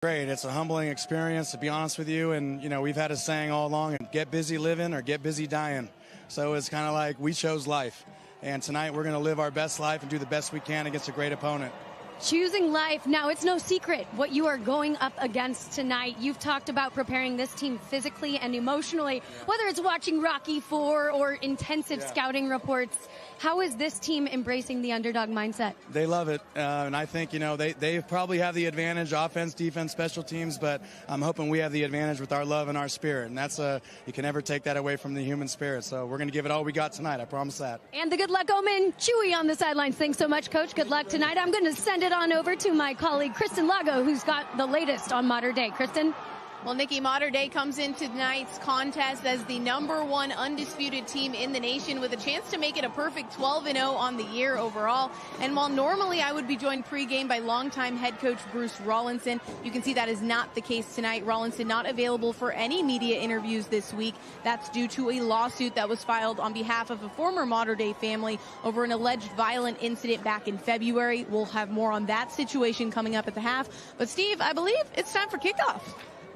Great. It's a humbling experience, to be honest with you. And, you know, we've had a saying all along, get busy living or get busy dying. So it's kind of like we chose life. And tonight we're going to live our best life and do the best we can against a great opponent. Choosing life. Now, it's no secret what you are going up against tonight. You've talked about preparing this team physically and emotionally, whether it's watching Rocky IV or intensive scouting reports. How is this team embracing the underdog mindset? They love it. And I think, you know, they probably have the advantage, offense, defense, special teams, but I'm hoping we have the advantage with our love and our spirit. And that's you can never take that away from the human spirit. So we're going to give it all we got tonight. I promise that. And the good luck omen, Chewy on the sidelines. Thanks so much, Coach. Good luck tonight. I'm going to send it on over to my colleague, Kristen Lago, who's got the latest on Mater Dei. Kristen? Well, Nikki, Mater Dei comes into tonight's contest as the #1 undisputed team in the nation with a chance to make it a perfect 12-0 on the year overall. And while normally I would be joined pregame by longtime head coach Bruce Rawlinson, you can see that is not the case tonight. Rawlinson not available for any media interviews this week. That's due to a lawsuit that was filed on behalf of a former Mater Dei family over an alleged violent incident back in February. We'll have more on that situation coming up at the half. But Steve, I believe it's time for kickoff.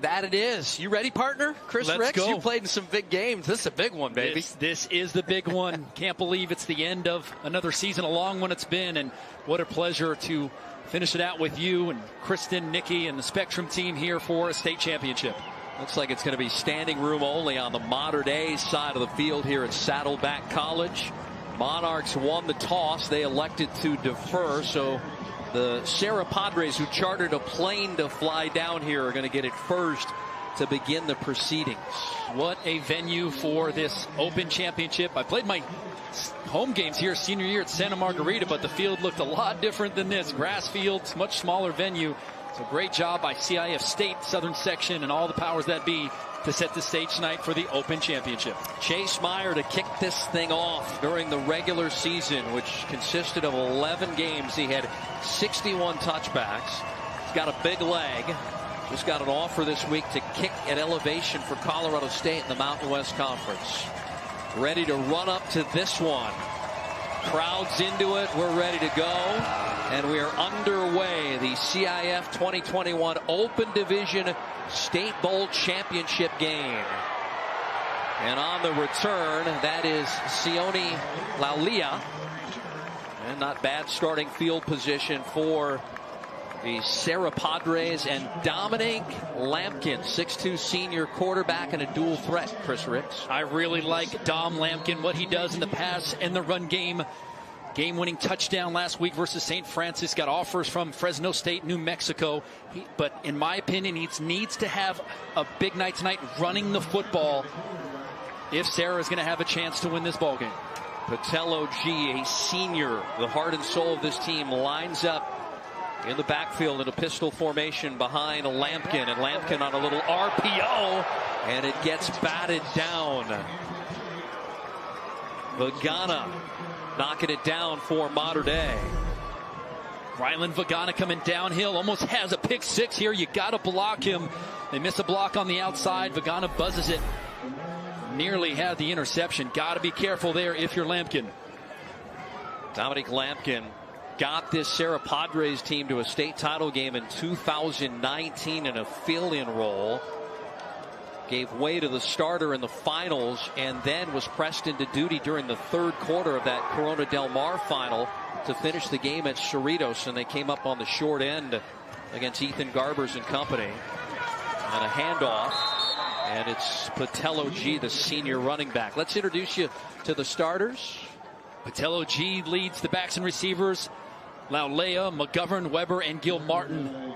That it is. You ready, partner? Chris Let's Ricks, go. you played in some big games. This is a big one, baby. This is the big one. Can't believe it's the end of another season, a long one it's been, and what a pleasure to finish it out with you and Kristen, Nikki, and the Spectrum team here for a state championship. Looks like it's going to be standing room only on the Mater Dei side of the field here at Saddleback College. Monarchs won the toss. They elected to defer, so the Serra Padres, who chartered a plane to fly down here, are going to get it first to begin the proceedings. What a venue for this Open Championship. I played my home games here senior year at Santa Margarita, but the field looked a lot different than this. Grass fields, much smaller venue. So great job by CIF State, Southern Section, and all the powers that be to set the stage tonight for the Open Championship. Chase Meyer to kick this thing off during the regular season, which consisted of 11 games. He had 61 touchbacks. He's got a big leg. Just got an offer this week to kick at elevation for Colorado State in the Mountain West Conference. Ready to run up to this one. Crowds into it. We're ready to go. And we are underway. The CIF 2021 Open Division State Bowl Championship game. And on the return, that is Sione Laulia. And not bad starting field position for the Serra Padres. And Dominic Lampkin, 6'2" senior quarterback and a dual threat, Chris Ricks. I really like Dom Lampkin, what he does in the pass and the run game. Game-winning touchdown last week versus St. Francis. Got offers from Fresno State, New Mexico. But in my opinion, he needs to have a big night tonight running the football if Serra is going to have a chance to win this ballgame. Patelo G, a senior, the heart and soul of this team, lines up in the backfield in a pistol formation behind Lampkin. And Lampkin on a little RPO, and it gets batted down. Vagana knocking it down for Mater Dei. Rylan Vagana coming downhill, almost has a pick six here. You got to block him. They miss a block on the outside. Vagana buzzes it. Nearly had the interception. Got to be careful there if you're Lampkin. Dominic Lampkin got this Serra Padres team to a state title game in 2019 in a fill-in role. Gave way to the starter in the finals and then was pressed into duty during the third quarter of that Corona Del Mar final to finish the game at Cerritos, and they came up on the short end against Ethan Garbers and company. And a handoff, and it's Patelo G, the senior running back. Let's introduce you to the starters. Patelo G leads the backs and receivers. Laulea, McGovern, Weber, and Gil Martin.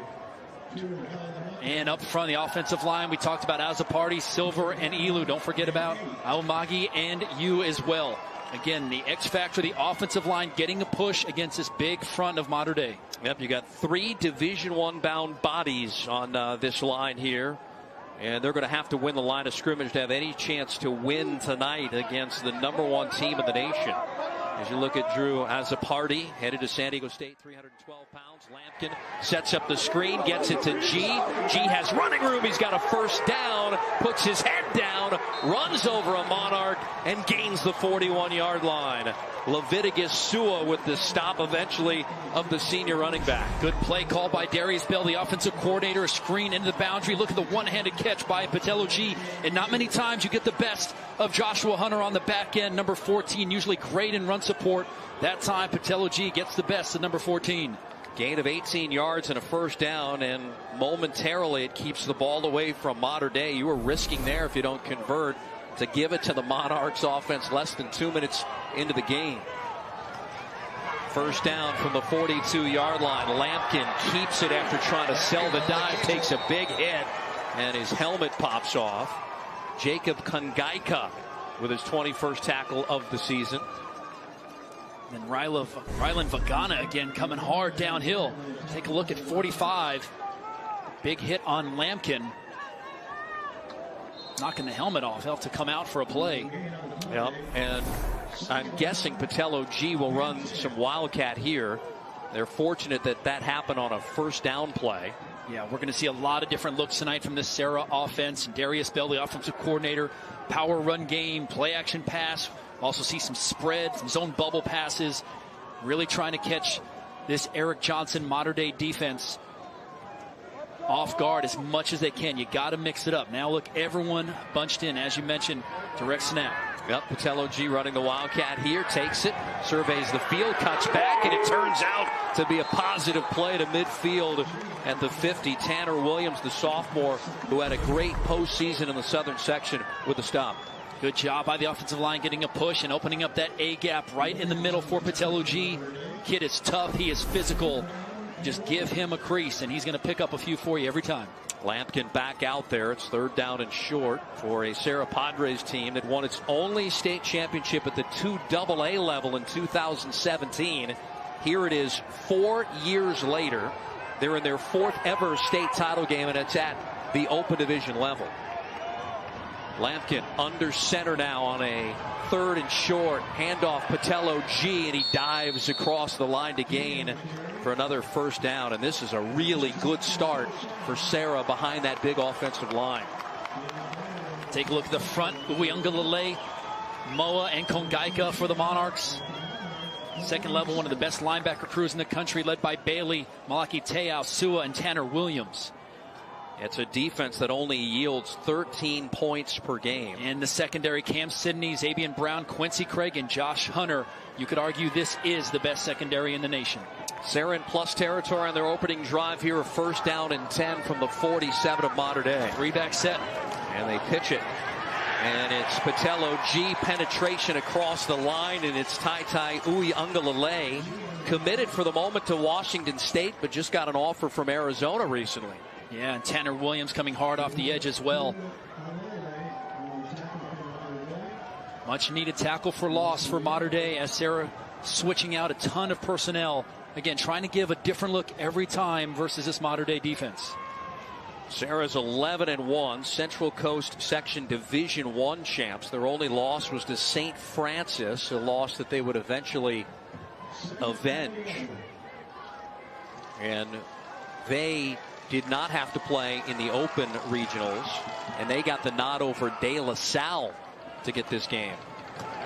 And up front, the offensive line, we talked about Azapardi, Silver, and Elu. Don't forget about Aomagi and you as well. Again, the X factor, the offensive line getting a push against this big front of Mater Dei. Yep, you got 3 Division I bound bodies on this line here. And they're going to have to win the line of scrimmage to have any chance to win tonight against the #1 team in the nation. As you look at Drew Azapardi, headed to San Diego State, 312 pounds. Lampkin sets up the screen, gets it to G, G has running room. He's got a first down, puts his head down, runs over a Monarch, and gains the 41-yard line. Leviticus Sua with the stop eventually of the senior running back. Good play call by Darius Bell, the offensive coordinator. A screen into the boundary. Look at the one-handed catch by Patelo G. And not many times you get the best of Joshua Hunter on the back end. Number 14, usually great in run support. That time, Patelo G gets the best of number 14. Gain of 18 yards and a first down, and momentarily it keeps the ball away from Mater Dei. You were risking there if you don't convert to give it to the Monarchs offense less than 2 minutes into the game. First down from the 42-yard line. Lampkin keeps it after trying to sell the dive, takes a big hit, and his helmet pops off. Jacob Kungaika with his 21st tackle of the season. And Rylan Vagana again coming hard downhill. Take a look at 45. Big hit on Lampkin. Knocking the helmet off. He'll have to come out for a play. Yep, and I'm guessing Patelo G will run some Wildcat here. They're fortunate that that happened on a first down play. Yeah, we're going to see a lot of different looks tonight from this Serra offense. Darius Bell, the offensive coordinator. Power run game, play action pass. Also see some spread, some zone bubble passes. Really trying to catch this Eric Johnson Mater Dei defense off guard as much as they can. You got to mix it up. Now look, everyone bunched in, as you mentioned, direct snap. Yep, Patelo G running the Wildcat here, takes it, surveys the field, cuts back, and it turns out to be a positive play to midfield at the 50. Tanner Williams, the sophomore, who had a great postseason in the southern section with a stop. Good job by the offensive line getting a push and opening up that A gap right in the middle for Patelo G. Kid is tough. He is physical. Just give him a crease, and he's going to pick up a few for you every time. Lampkin back out there. It's third down and short for a Serra Padres team that won its only state championship at the 2AA level in 2017. Here it is 4 years later. They're in their fourth ever state title game, and it's at the open division level. Lampkin under center now on a third and short. Handoff Patelo G, and he dives across the line to gain for another first down. And this is a really good start for Serra behind that big offensive line. Take a look at the front. Uyunglele, Moa, and Kongaika for the Monarchs. Second level, one of the best linebacker crews in the country, led by Bailey, Malaki Teau, Sua, and Tanner Williams. It's a defense that only yields 13 points per game. In the secondary, Cam Sidney, Xavier Brown, Quincy Craig, and Josh Hunter. You could argue this is the best secondary in the nation. Serra in plus territory on their opening drive here. A first down and 10 from the 47 of Mater Dei. Three-back set. And they pitch it. And it's Patelo G penetration across the line, and it's Tai Uyunglele, committed for the moment to Washington State, but just got an offer from Arizona recently. Yeah, and Tanner Williams coming hard off the edge as well. Much needed tackle for loss for Mater Dei as Serra switching out a ton of personnel. Again, trying to give a different look every time versus this Mater Dei defense. Serra's 11-1, Central Coast Section Division I champs. Their only loss was to St. Francis, a loss that they would eventually avenge. And they did not have to play in the open regionals, and they got the nod over De La Salle to get this game.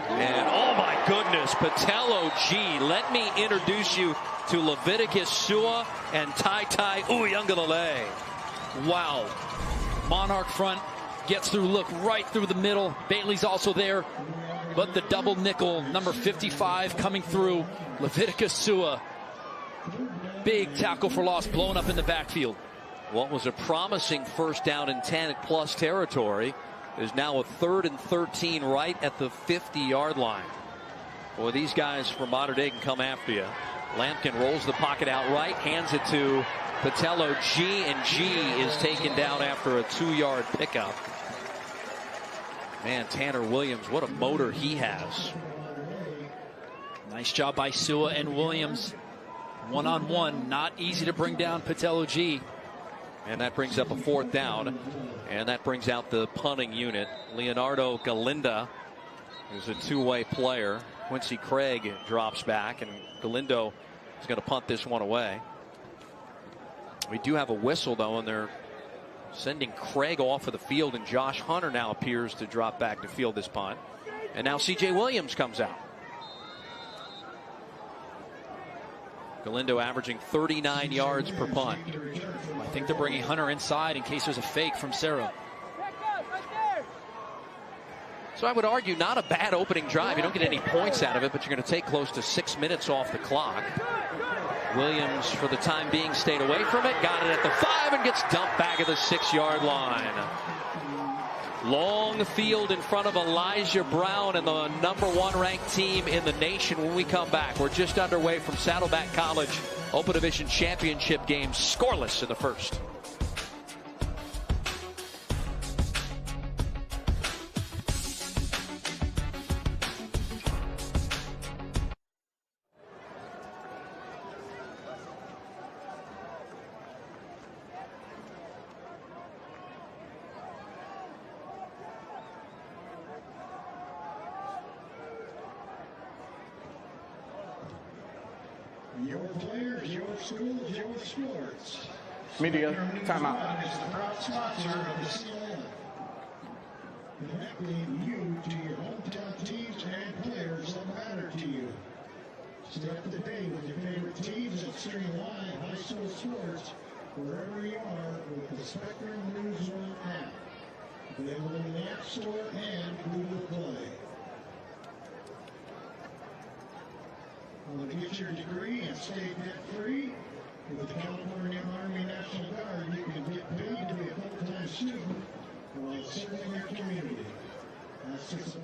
And oh my goodness, Patelo G, let me introduce you to Leviticus Sua and Tai Uyunglele. Wow. Monarch front gets through, look right through the middle. Bailey's also there, but the double nickel, number 55 coming through. Leviticus Sua, big tackle for loss, blown up in the backfield. What was a promising first down and 10 at plus territory is now a 3rd and 13 right at the 50-yard line. Boy, these guys from Mater Dei can come after you. Lampkin rolls the pocket out right, hands it to Patelo G, and G is taken down after a 2-yard pickup. Man, Tanner Williams, what a motor he has. Nice job by Sua and Williams. One-on-one, not easy to bring down Patelo G. And that brings up a 4th down. And that brings out the punting unit. Leonardo Galinda is a two-way player. Quincy Craig drops back, and Galindo is going to punt this one away. We do have a whistle, though, and they're sending Craig off of the field, and Josh Hunter now appears to drop back to field this punt. And now C.J. Williams comes out. Galindo averaging 39 yards per punt. I think they're bringing Hunter inside in case there's a fake from Serra. So I would argue not a bad opening drive. You don't get any points out of it, but you're going to take close to 6 minutes off the clock. Williams, for the time being, stayed away from it. Got it at the 5 and gets dumped back at the 6-yard line. Long field in front of Elijah Brown and the #1 ranked team in the nation. When we come back, we're just underway from Saddleback College Open Division Championship game, scoreless in the first. Your players, your schools, your sports. Media, timeout. Is the proud sponsor of the CIF. Connecting you to your hometown teams and players that matter to you. Stay up to date with your favorite teams and stream live high school sports wherever you are with the Spectrum News One app. Available in the App Store and Google Play. Want to get your degree and stay debt-free? With the California Army National Guard, you can get paid to be a full-time student while serving your community. That's just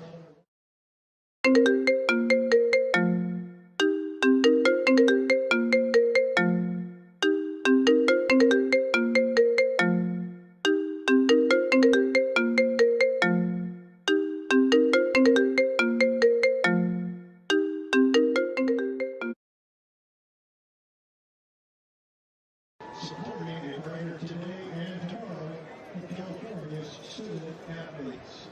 supporting a brighter today and tomorrow for California's student athletes.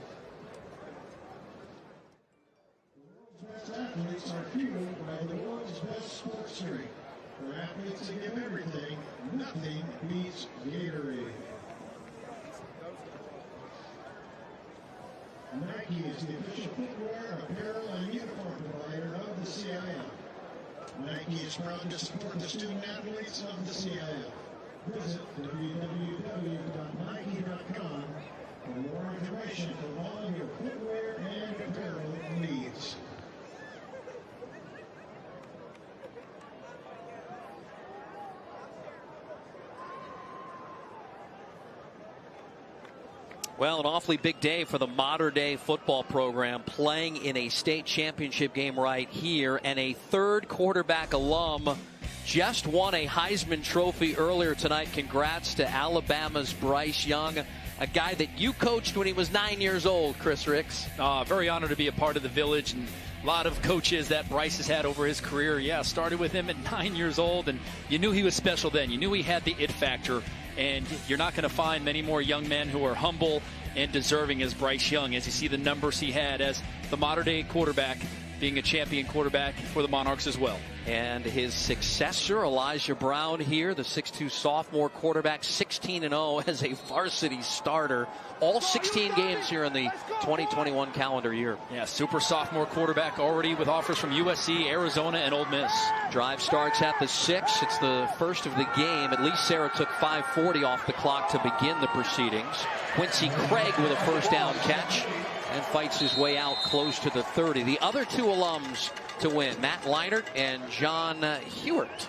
The world's best athletes are fueled by the world's best sports drink. For athletes that give everything, nothing beats Gatorade. Nike is the official footwear, apparel, and uniform provider of the CIF. Nike is proud to support the student athletes of the CIF. Visit www.nike.com for more information for all your footwear and apparel needs. Well, an awfully big day for the Mater Dei football program, playing in a state championship game right here, and a third quarterback alum just won a Heisman Trophy earlier tonight. Congrats to Alabama's Bryce Young, a guy that you coached when he was 9 years old, Chris Ricks. Very honored to be a part of the village, and a lot of coaches that Bryce has had over his career. Yeah, started with him at 9 years old, and you knew he was special then. You knew he had the it factor, and you're not going to find many more young men who are humble and deserving as Bryce Young, as you see the numbers he had as the Mater Dei quarterback, being a champion quarterback for the Monarchs as well. And his successor, Elijah Brown here, the 6'2 sophomore quarterback, 16-0 as a varsity starter. All 16 games here in the 2021 calendar year. Yeah, super sophomore quarterback already with offers from USC, Arizona, and Ole Miss. Drive starts at the 6. It's the first of the game. At least Serra took 5:40 off the clock to begin the proceedings. Quincy Craig with a first down catch and fights his way out close to the 30. The other two alums to win, Matt Leinart and John Hewart.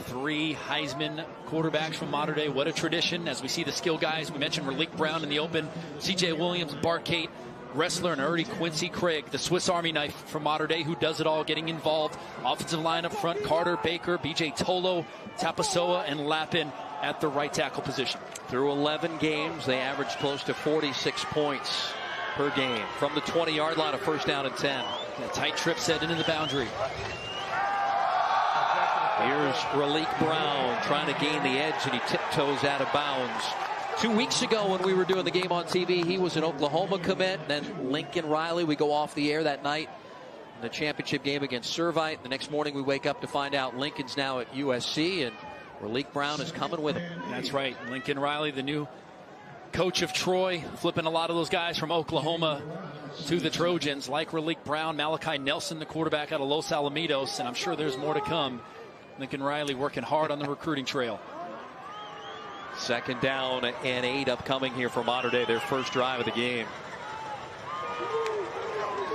3 Heisman quarterbacks from Mater Dei. What a tradition. As we see the skill guys, we mentioned Malik Brown in the open, C.J. Williams, Barcate, wrestler, and already Quincy Craig, the Swiss Army knife from Mater Dei, who does it all, getting involved. Offensive line up front, Carter, Baker, B.J. Tolo, Tapasoa, and Lappin at the right tackle position. Through 11 games, they averaged close to 46 points per game. From the 20-yard line, a first down and 10. A tight trip set into the boundary. Here's Malik Brown trying to gain the edge, and he tiptoes out of bounds. 2 weeks ago when we were doing the game on TV, he was an Oklahoma commit. Then Lincoln Riley, we go off the air that night in the championship game against Servite. The next morning we wake up to find out Lincoln's now at USC, and Malik Brown is coming with him. That's right. Lincoln Riley, the new coach of Troy, flipping a lot of those guys from Oklahoma to the Trojans, like Malik Brown, Malachi Nelson, the quarterback out of Los Alamitos, and I'm sure there's more to come. Lincoln Riley working hard on the recruiting trail. 2nd down and 8 upcoming here for Mater Dei, their first drive of the game.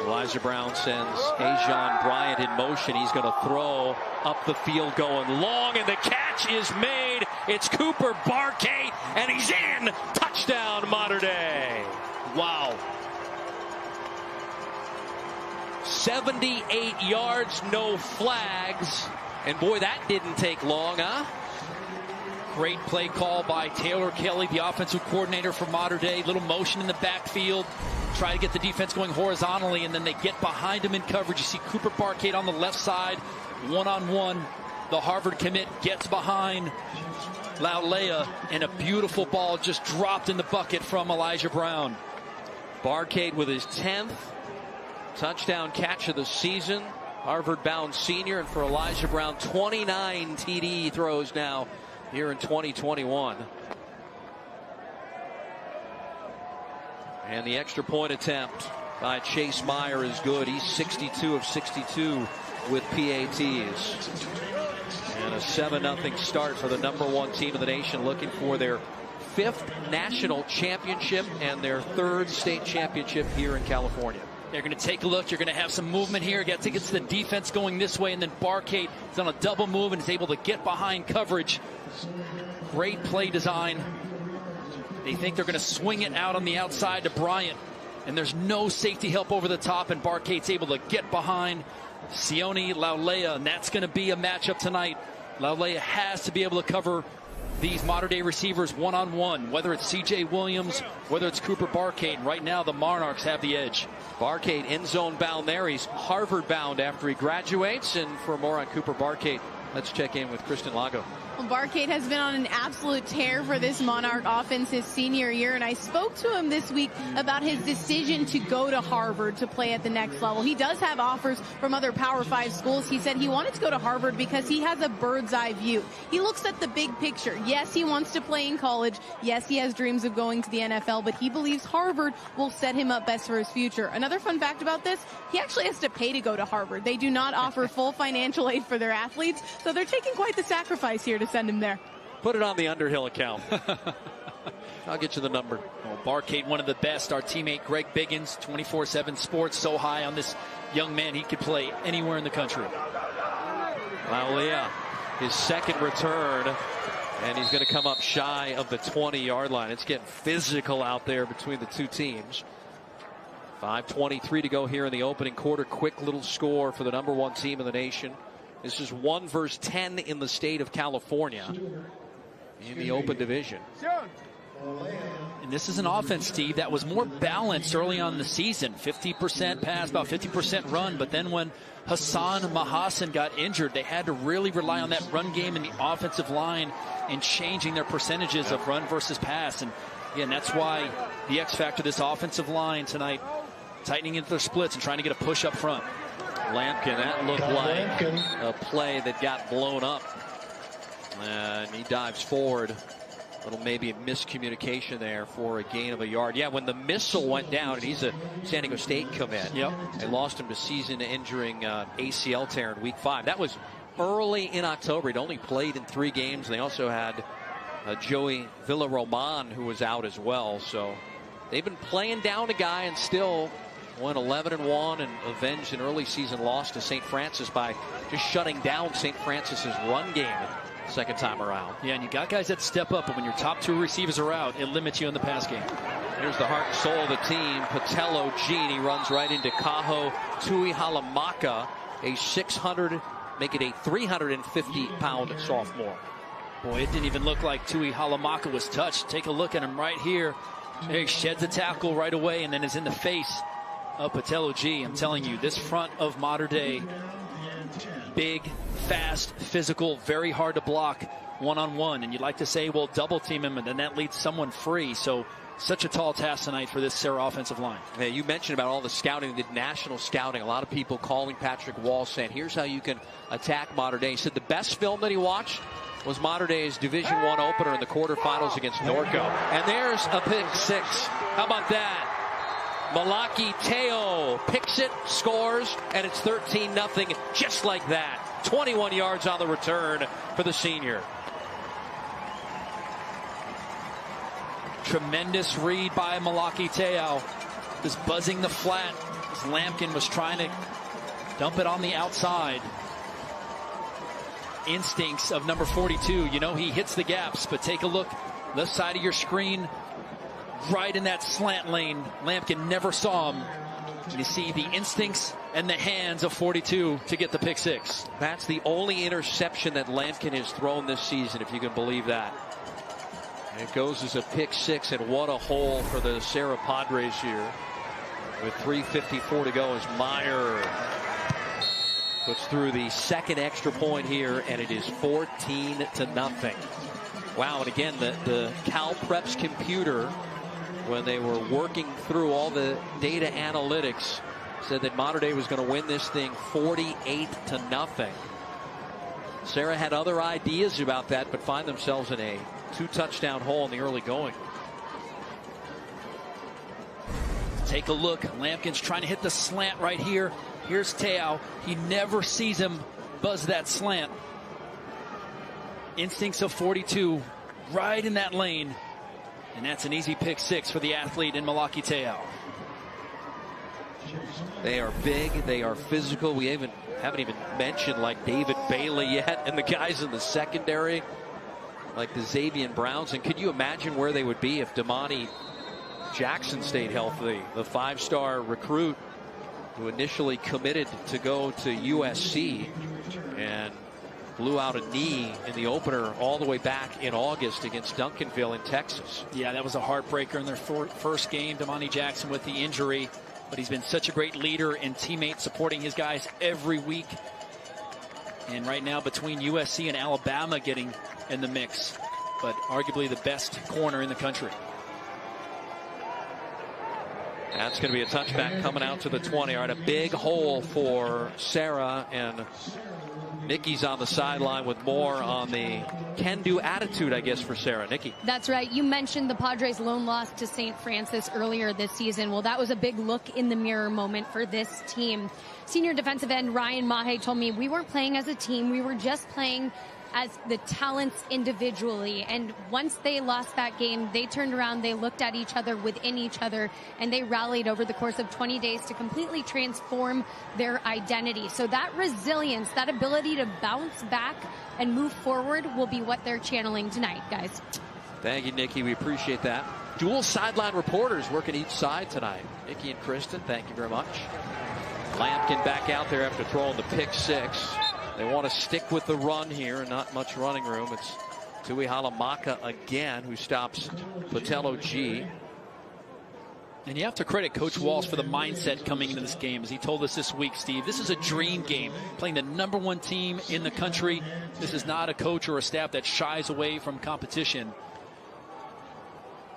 Elijah Brown sends Ajon Bryant in motion. He's going to throw up the field going long, and the catch is made. It's Cooper Barkate, and he's in. Touchdown, Mater Dei. Wow. 78 yards, no flags. And boy, that didn't take long, huh? Great play call by Taylor Kelly, the offensive coordinator for Mater Dei. Little motion in the backfield. Try to get the defense going horizontally, and then they get behind him in coverage. You see Cooper Barkate on the left side, one-on-one. The Harvard commit gets behind Laulea, and a beautiful ball just dropped in the bucket from Elijah Brown. Barkate with his 10th touchdown catch of the season. Harvard-bound senior, and for Elijah Brown, 29 TD throws now here in 2021. And the extra point attempt by Chase Meyer is good. He's 62 of 62 with PATs. And a 7-0 start for the #1 team in the nation, looking for their 5th national championship and their 3rd state championship here in California. They're going to take a look. You're going to have some movement here. Got to get the defense going this way, and then Barkate is on a double move and is able to get behind coverage. Great play design. They think they're going to swing it out on the outside to Bryant, and there's no safety help over the top, and Barkate's able to get behind Sione Laulea, and that's going to be a matchup tonight. Laulea has to be able to cover these Mater Dei receivers one-on-one, whether it's C.J. Williams, whether it's Cooper Barkate. Right now, the Monarchs have the edge. Barkate end zone bound there. He's Harvard bound after he graduates. And for more on Cooper Barkate, let's check in with Kristen Lago. Well, Barkate has been on an absolute tear for this Monarch offense his senior year, and I spoke to him this week about his decision to go to Harvard to play at the next level. He does have offers from other Power 5 schools. He said he wanted to go to Harvard because he has a bird's eye view. He looks at the big picture. Yes, he wants to play in college. Yes, he has dreams of going to the NFL, but he believes Harvard will set him up best for his future. Another fun fact about this, he actually has to pay to go to Harvard. They do not offer full financial aid for their athletes, so they're taking quite the sacrifice here to send him there. Put it on the Underhill account. I'll get you the number. Well, Barkate, one of the best. Our teammate Greg Biggins, 24/7 Sports, so high on this young man. He could play anywhere in the country. Laulea, his 2nd return, and he's going to come up shy of the 20-yard line. It's getting physical out there between the two teams. 5:23 to go here in the opening quarter. Quick little score for the #1 team in the nation. This is 1 versus 10 in the state of California in the open division. And this is an offense, Steve, that was more balanced early on in the season. 50% pass, about 50% run. But then when Hassan Mahasan got injured, they had to really rely on that run game and the offensive line in changing their percentages of run versus pass. And again, that's why the X factor, this offensive line tonight, tightening into their splits and trying to get a push up front. Lampkin, that looked like a play that got blown up. And he dives forward. Little maybe a miscommunication there for a gain of a yard. Yeah, when the missile went down, and he's a San Diego State commit. Yep. They lost him to season-injuring ACL tear in Week 5. That was early in October. He'd only played in 3 games. And they also had Joey Villaroman, who was out as well. So they've been playing down a guy and still went 11-1 and avenged an early season loss to St. Francis by just shutting down St. Francis's run game second time around. Yeah, and you got guys that step up, but when your top 2 receivers are out, it limits you in the pass game. Here's the heart and soul of the team, Patello Gene. He runs right into Kaho Tuihalamaka, a 600, make it a 350-pound sophomore. Boy, it didn't even look like Tuihalamaka was touched. Take a look at him right here. He sheds a tackle right away and then is in the face of Patello G. I'm telling you, this front of Mater Dei, big, fast, physical, very hard to block one-on-one. And you'd like to say, well, double team him, and then that leaves someone free. So such a tall task tonight for this Serra offensive line. Yeah, you mentioned about all the scouting, the national scouting. A lot of people calling Patrick Walsh saying, here's how you can attack Mater Dei. He said the best film that he watched was Mater Dei's Division I opener in the quarterfinals against Norco. And there's a pick 6. How about that? Mateo picks it, scores, and it's 13-0 just like that. 21 yards on the return for the senior. Tremendous read by Mateo. Just buzzing the flat as Lampkin was trying to dump it on the outside. Instincts of number 42. You know he hits the gaps, but take a look. Left side of your screen, right in that slant lane. Lampkin never saw him. You see the instincts and the hands of 42 to get the pick 6. That's the only interception that Lampkin has thrown this season, if you can believe that. And it goes as a pick 6, and what a hole for the Serra Padres here. With 3:54 to go as Meyer puts through the second extra point here, and it is 14-0. Wow, and again, the Cal Preps computer, when they were working through all the data analytics, said that Mater Dei was going to win this thing 48-0. Serra had other ideas about that, but find themselves in a 2-touchdown hole in the early going. Take a look. Lampkin's trying to hit the slant right here. Here's Teo. He never sees him buzz that slant. Instincts of 42 right in that lane. And that's an easy pick 6 for the athlete in Mateo. They are big. They are physical. We haven't even mentioned like David Bailey yet, and the guys in the secondary like the Xavier Browns. And could you imagine where they would be if Damani Jackson stayed healthy, the 5-star recruit who initially committed to go to USC and blew out a knee in the opener all the way back in August against Duncanville in Texas. Yeah, that was a heartbreaker in their first game. Damani Jackson with the injury, but he's been such a great leader and teammate, supporting his guys every week. And right now, between USC and Alabama getting in the mix, but arguably the best corner in the country. That's going to be a touchback coming out to the 20. All right, a big hole for Serra, and Nikki's on the sideline with more on the can-do attitude, I guess, for Serra. Nikki. That's right. You mentioned the Padres' lone loss to St. Francis earlier this season. Well, that was a big look in the mirror moment for this team. Senior defensive end Ryan Mahe told me we weren't playing as a team. We were just playing as the talents individually. And once they lost that game, they turned around, they looked at each other within each other, and they rallied over the course of 20 days to completely transform their identity. So that resilience, that ability to bounce back and move forward will be what they're channeling tonight, guys. Thank you, Nikki. We appreciate that. Dual sideline reporters working each side tonight. Nikki and Kristen, thank you very much. Lampkin back out there after throwing the pick 6. They want to stick with the run here, and not much running room. It's Tui Halamaka again, who stops Patello G. And you have to credit Coach Walsh for the mindset coming into this game. As he told us this week, Steve, this is a dream game. Playing the #1 team in the country. This is not a coach or a staff that shies away from competition.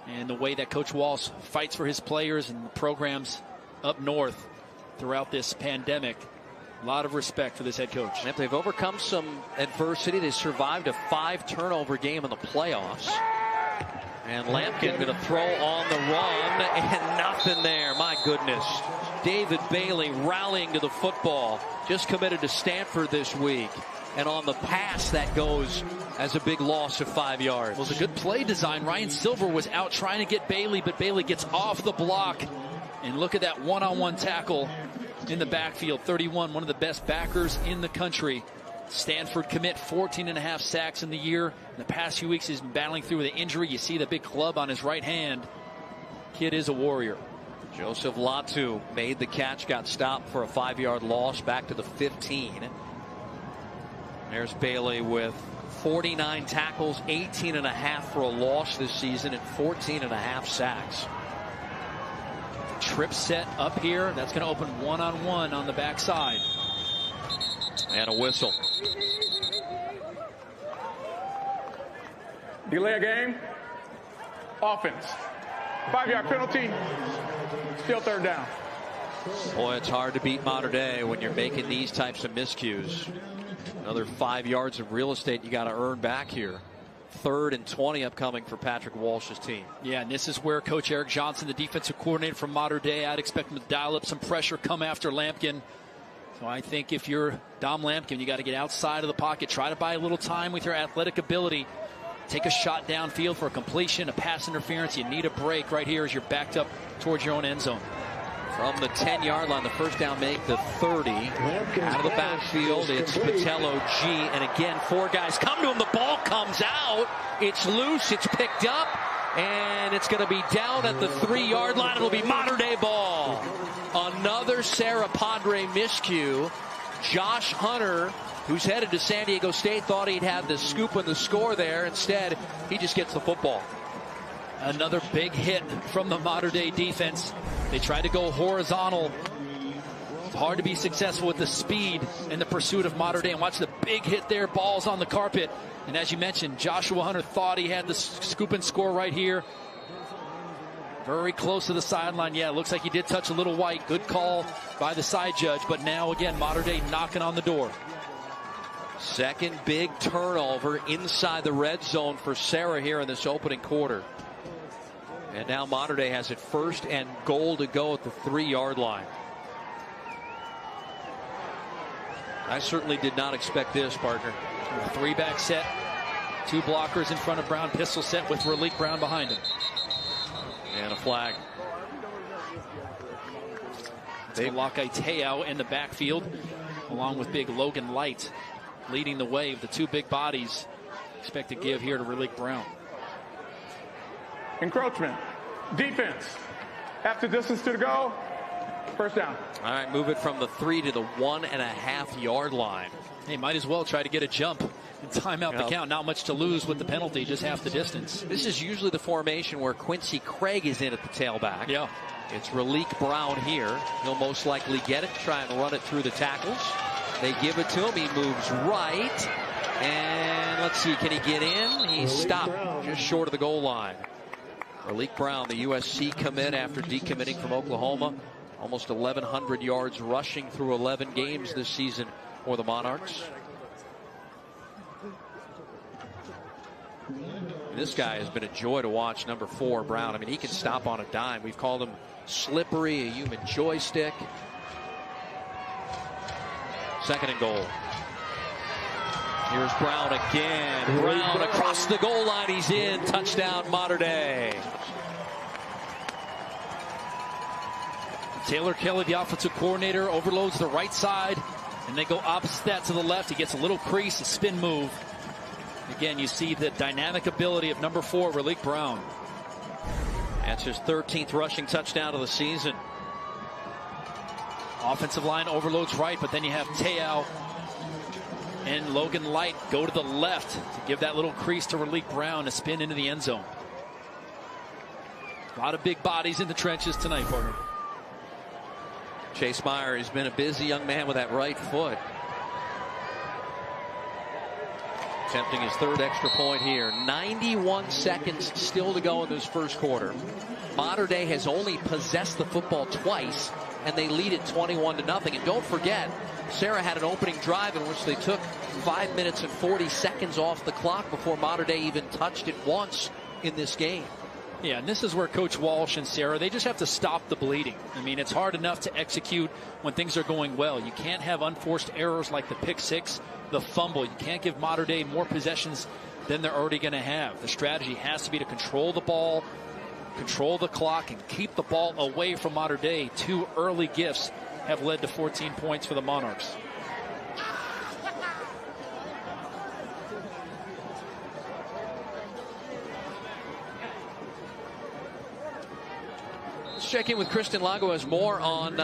And the way that Coach Walsh fights for his players and the programs up north throughout this pandemic. A lot of respect for this head coach. And if they've overcome some adversity, they survived a 5-turnover game in the playoffs. And Lampkin going to throw on the run, and nothing there. My goodness. David Bailey rallying to the football. Just committed to Stanford this week. And on the pass, that goes as a big loss of 5 yards. Well, it was a good play design. Ryan Silver was out trying to get Bailey, but Bailey gets off the block. And look at that one-on-one tackle in the backfield. 31, one of the best backers in the country. Stanford commit 14.5 sacks in the year. In the past few weeks, he's been battling through with an injury. You see the big club on his right hand. Kid is a warrior. Joseph Latu made the catch, got stopped for a 5-yard loss back to the 15. There's Bailey with 49 tackles, 18.5 for a loss this season, and 14.5 sacks. Trip set up here. That's going to open one-on-one on the backside. And a whistle. Delay a game. Offense. 5-yard penalty. Still 3rd down. Boy, it's hard to beat Mater Dei when you're making these types of miscues. Another 5 yards of real estate you got to earn back here. 3rd and 20 upcoming for Patrick Walsh's team. Yeah, and this is where Coach Eric Johnson, the defensive coordinator from Mater Dei, I'd expect him to dial up some pressure, come after Lampkin. So I think if you're Dom Lampkin, you got to get outside of the pocket, try to buy a little time with your athletic ability. Take a shot downfield for a completion, a pass interference. You need a break right here as you're backed up towards your own end zone. From the 10-yard line, the first down make the 30. Out of the backfield, it's Patelo G. And again, 4 guys come to him. The ball comes out. It's loose. It's picked up. And it's going to be down at the 3-yard line. It'll be Mater Dei ball. Another Serra Padre miscue. Josh Hunter, who's headed to San Diego State, thought he'd have the scoop and the score there. Instead, he just gets the football. Another big hit from the Mater Dei defense. They tried to go horizontal. It's hard to be successful with the speed and the pursuit of Mater Dei. And watch the big hit there. Balls on the carpet. And as you mentioned, Joshua Hunter thought he had the scoop and score right here. Very close to the sideline. Yeah, it looks like he did touch a little white. Good call by the side judge. But now, again, Mater Dei knocking on the door. Second big turnover inside the red zone for Serra here in this opening quarter. And now Mater Dei has it 1st and goal to go at the 3-yard line. I certainly did not expect this, partner. 3-back set. 2 blockers in front of Brown. Pistol set with Malik Brown behind him. And a flag. Mateo in the backfield, along with big Logan Light leading the way of the 2 big bodies. Expect to give here to Malik Brown. Encroachment. Defense. Half the distance to the goal. First down. All right, move it from the 3 to the 1.5-yard line. Hey, might as well try to get a jump and time out the count. Not much to lose with the penalty, just half the distance. This is usually the formation where Quincy Craig is in at the tailback. Yeah. It's Malik Brown here. He'll most likely get it, try and run it through the tackles. They give it to him. He moves right. And let's see, can he get in? He's stopped just short of the goal line. Malik Brown, the USC commit after decommitting from Oklahoma. Almost 1,100 yards rushing through 11 games this season for the Monarchs. This guy has been a joy to watch, number 4, Brown. I mean, he can stop on a dime. We've called him slippery, a human joystick. 2nd and goal. Here's Brown again. Brown across the goal line. He's in. Touchdown, Mater Dei. Taylor Kelly, the offensive coordinator, overloads the right side, and they go opposite that to the left. He gets a little crease, a spin move. Again, you see the dynamic ability of number 4, Malik Brown. That's his 13th rushing touchdown of the season. Offensive line overloads right, but then you have Teo and Logan Light go to the left to give that little crease to Malik Brown to spin into the end zone. A lot of big bodies in the trenches tonight, partner. Chase Meyer has been a busy young man with that right foot. Attempting his 3rd extra point here. 91 seconds still to go in this first quarter. Mater Dei has only possessed the football twice, and they lead it 21-0. And don't forget, Serra had an opening drive in which they took 5 minutes and 40 seconds off the clock before Mater Dei even touched it once in this game. Yeah, and this is where Coach Walsh and Serra, they just have to stop the bleeding. I mean, it's hard enough to execute when things are going well. You can't have unforced errors like the pick 6, the fumble. You can't give Mater Dei more possessions than they're already going to have. The strategy has to be to control the ball, control the clock, and keep the ball away from Mater Dei. 2 early gifts have led to 14 points for the Monarchs. Let's check in with Kristen Lago as more on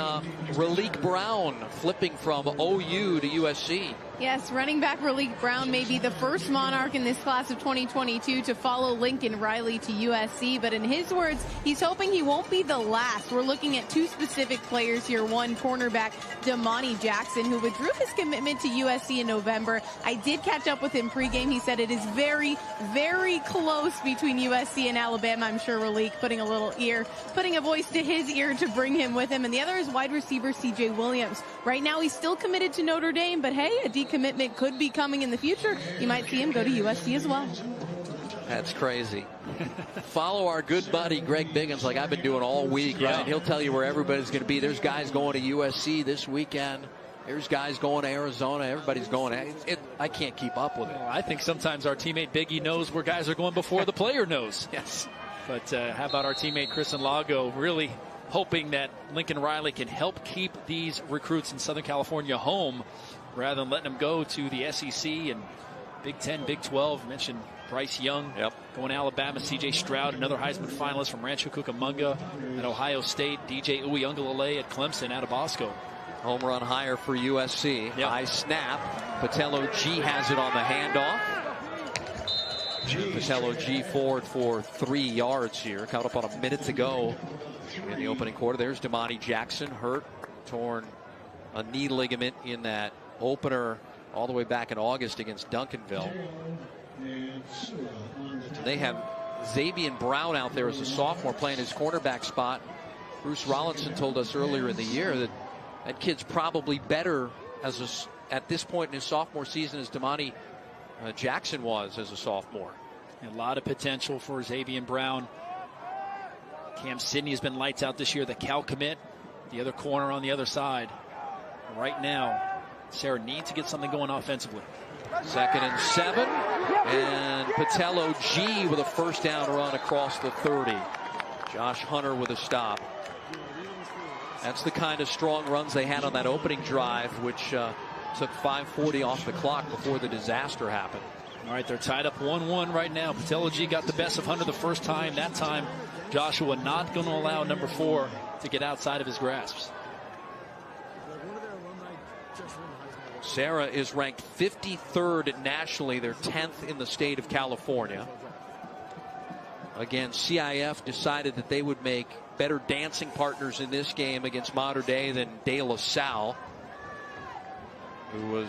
Malik Brown flipping from OU to USC. Yes, running back Malik Brown may be the first Monarch in this class of 2022 to follow Lincoln Riley to USC, but in his words, he's hoping he won't be the last. We're looking at 2 specific players here. One, cornerback Damani Jackson, who withdrew his commitment to USC in November. I did catch up with him pregame. He said it is very, very close between USC and Alabama. I'm sure Malik putting a voice to his ear to bring him with him. And the other is wide receiver CJ Williams. Right now, he's still committed to Notre Dame, but hey, a USC commitment could be coming in the future. You might see him go to USC as well. That's crazy. Follow our good buddy Greg Biggins like I've been doing all week, right? He'll tell you where everybody's going to be. There's guys going to USC this weekend. There's guys going to Arizona. Everybody's going. I can't keep up with it. Well, I think sometimes our teammate Biggie knows where guys are going before the player knows. Yes. But how about our teammate Chris and Lago really hoping that Lincoln Riley can help keep these recruits in Southern California home rather than letting them go to the SEC and Big 10, Big 12. You mentioned Bryce Young going to Alabama, C.J. Stroud, another Heisman finalist from Rancho Cucamonga at Ohio State, DJ Uiagalelei at Clemson out of Bosco. Home run higher for USC. High snap. Patello G has it on the handoff. Patello G forward for 3 yards here. Coming up on a minute to go in the opening quarter. There's Damani Jackson, hurt, torn a knee ligament in that opener all the way back in August against Duncanville. They have Xavier Brown out there as a sophomore playing his cornerback spot. Bruce Rollinson told us earlier in the year that that kid's probably better at this point in his sophomore season as Damani Jackson was as a sophomore. A lot of potential for Xavier Brown. Cam Sidney has been lights out this year. The Cal commit, the other corner on the other side. Right now, Serra needs to get something going offensively. 2nd and 7, and Patello G with a first down run across the 30. Josh Hunter with a stop. That's the kind of strong runs they had on that opening drive, which took 5:40 off the clock before the disaster happened. All right, they're tied up 1-1 right now. Patello G got the best of Hunter the first time. That time, Joshua not going to allow number 4 to get outside of his grasps. Serra is ranked 53rd nationally. They're 10th in the state of California. Again, CIF decided that they would make better dancing partners in this game against Mater Dei than De La Salle, who was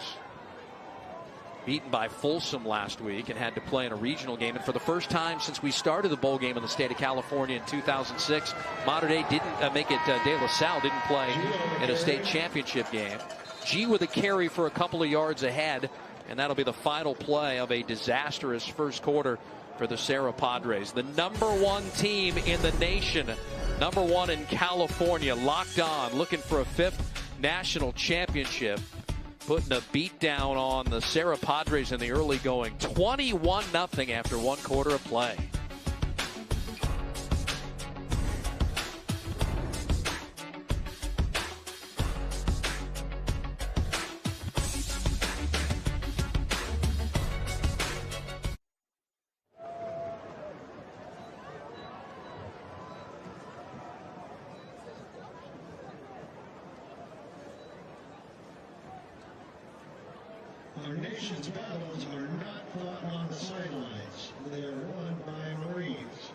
beaten by Folsom last week and had to play in a regional game. And for the first time since we started the bowl game in the state of California in 2006, Mater Dei didn't make it. De La Salle didn't play in a state championship game. G with a carry for a couple of yards ahead, and that'll be the final play of a disastrous first quarter for the Serra Padres. The #1 team in the nation, #1 in California, locked on, looking for a 5th national championship, putting a beat down on the Serra Padres in the early going. 21-0 after 1 quarter of play. Our nation's battles are not fought on the sidelines. They are won by Marines.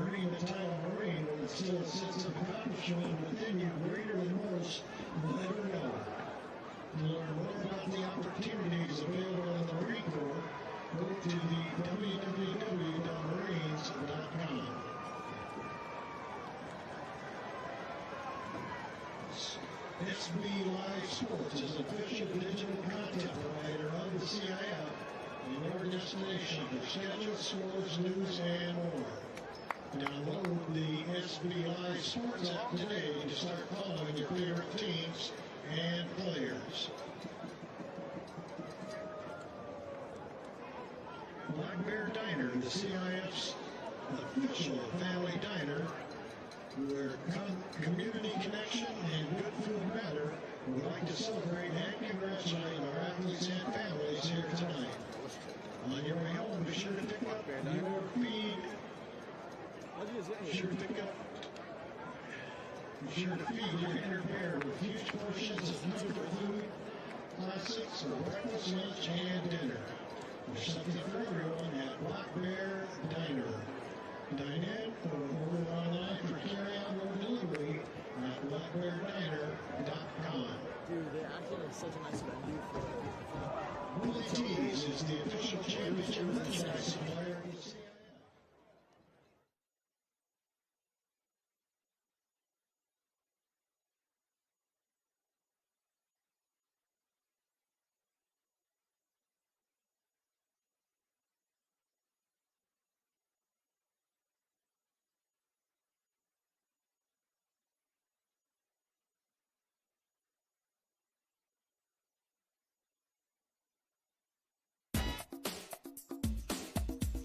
Earning the title Marine will instill a sense of accomplishment within you greater than most will ever know. To learn more about the opportunities available in the Marine Corps, go to the www.marines.com. SB Live Sports is an official digital content provider of the CIF and your destination for schedules, scores, news, and more. Download the SB Live Sports app today to start following your favorite teams and players. Black Bear Diner, the CIF's official family diner, where community connection and good food matter. We'd like to celebrate and congratulate our athletes and families here tonight. On your way home, be sure to pick up your feed. Be sure to feed your inner bear with huge portions of number food, classics, or breakfast, lunch, and dinner. There's something for everyone at Black Bear Diner. Dine in or order online for carry-out or delivery at blackbeardiner.com. Dude, they actually have such a nice venue for Willie T's is the official championship merchandise supplier of the CIF.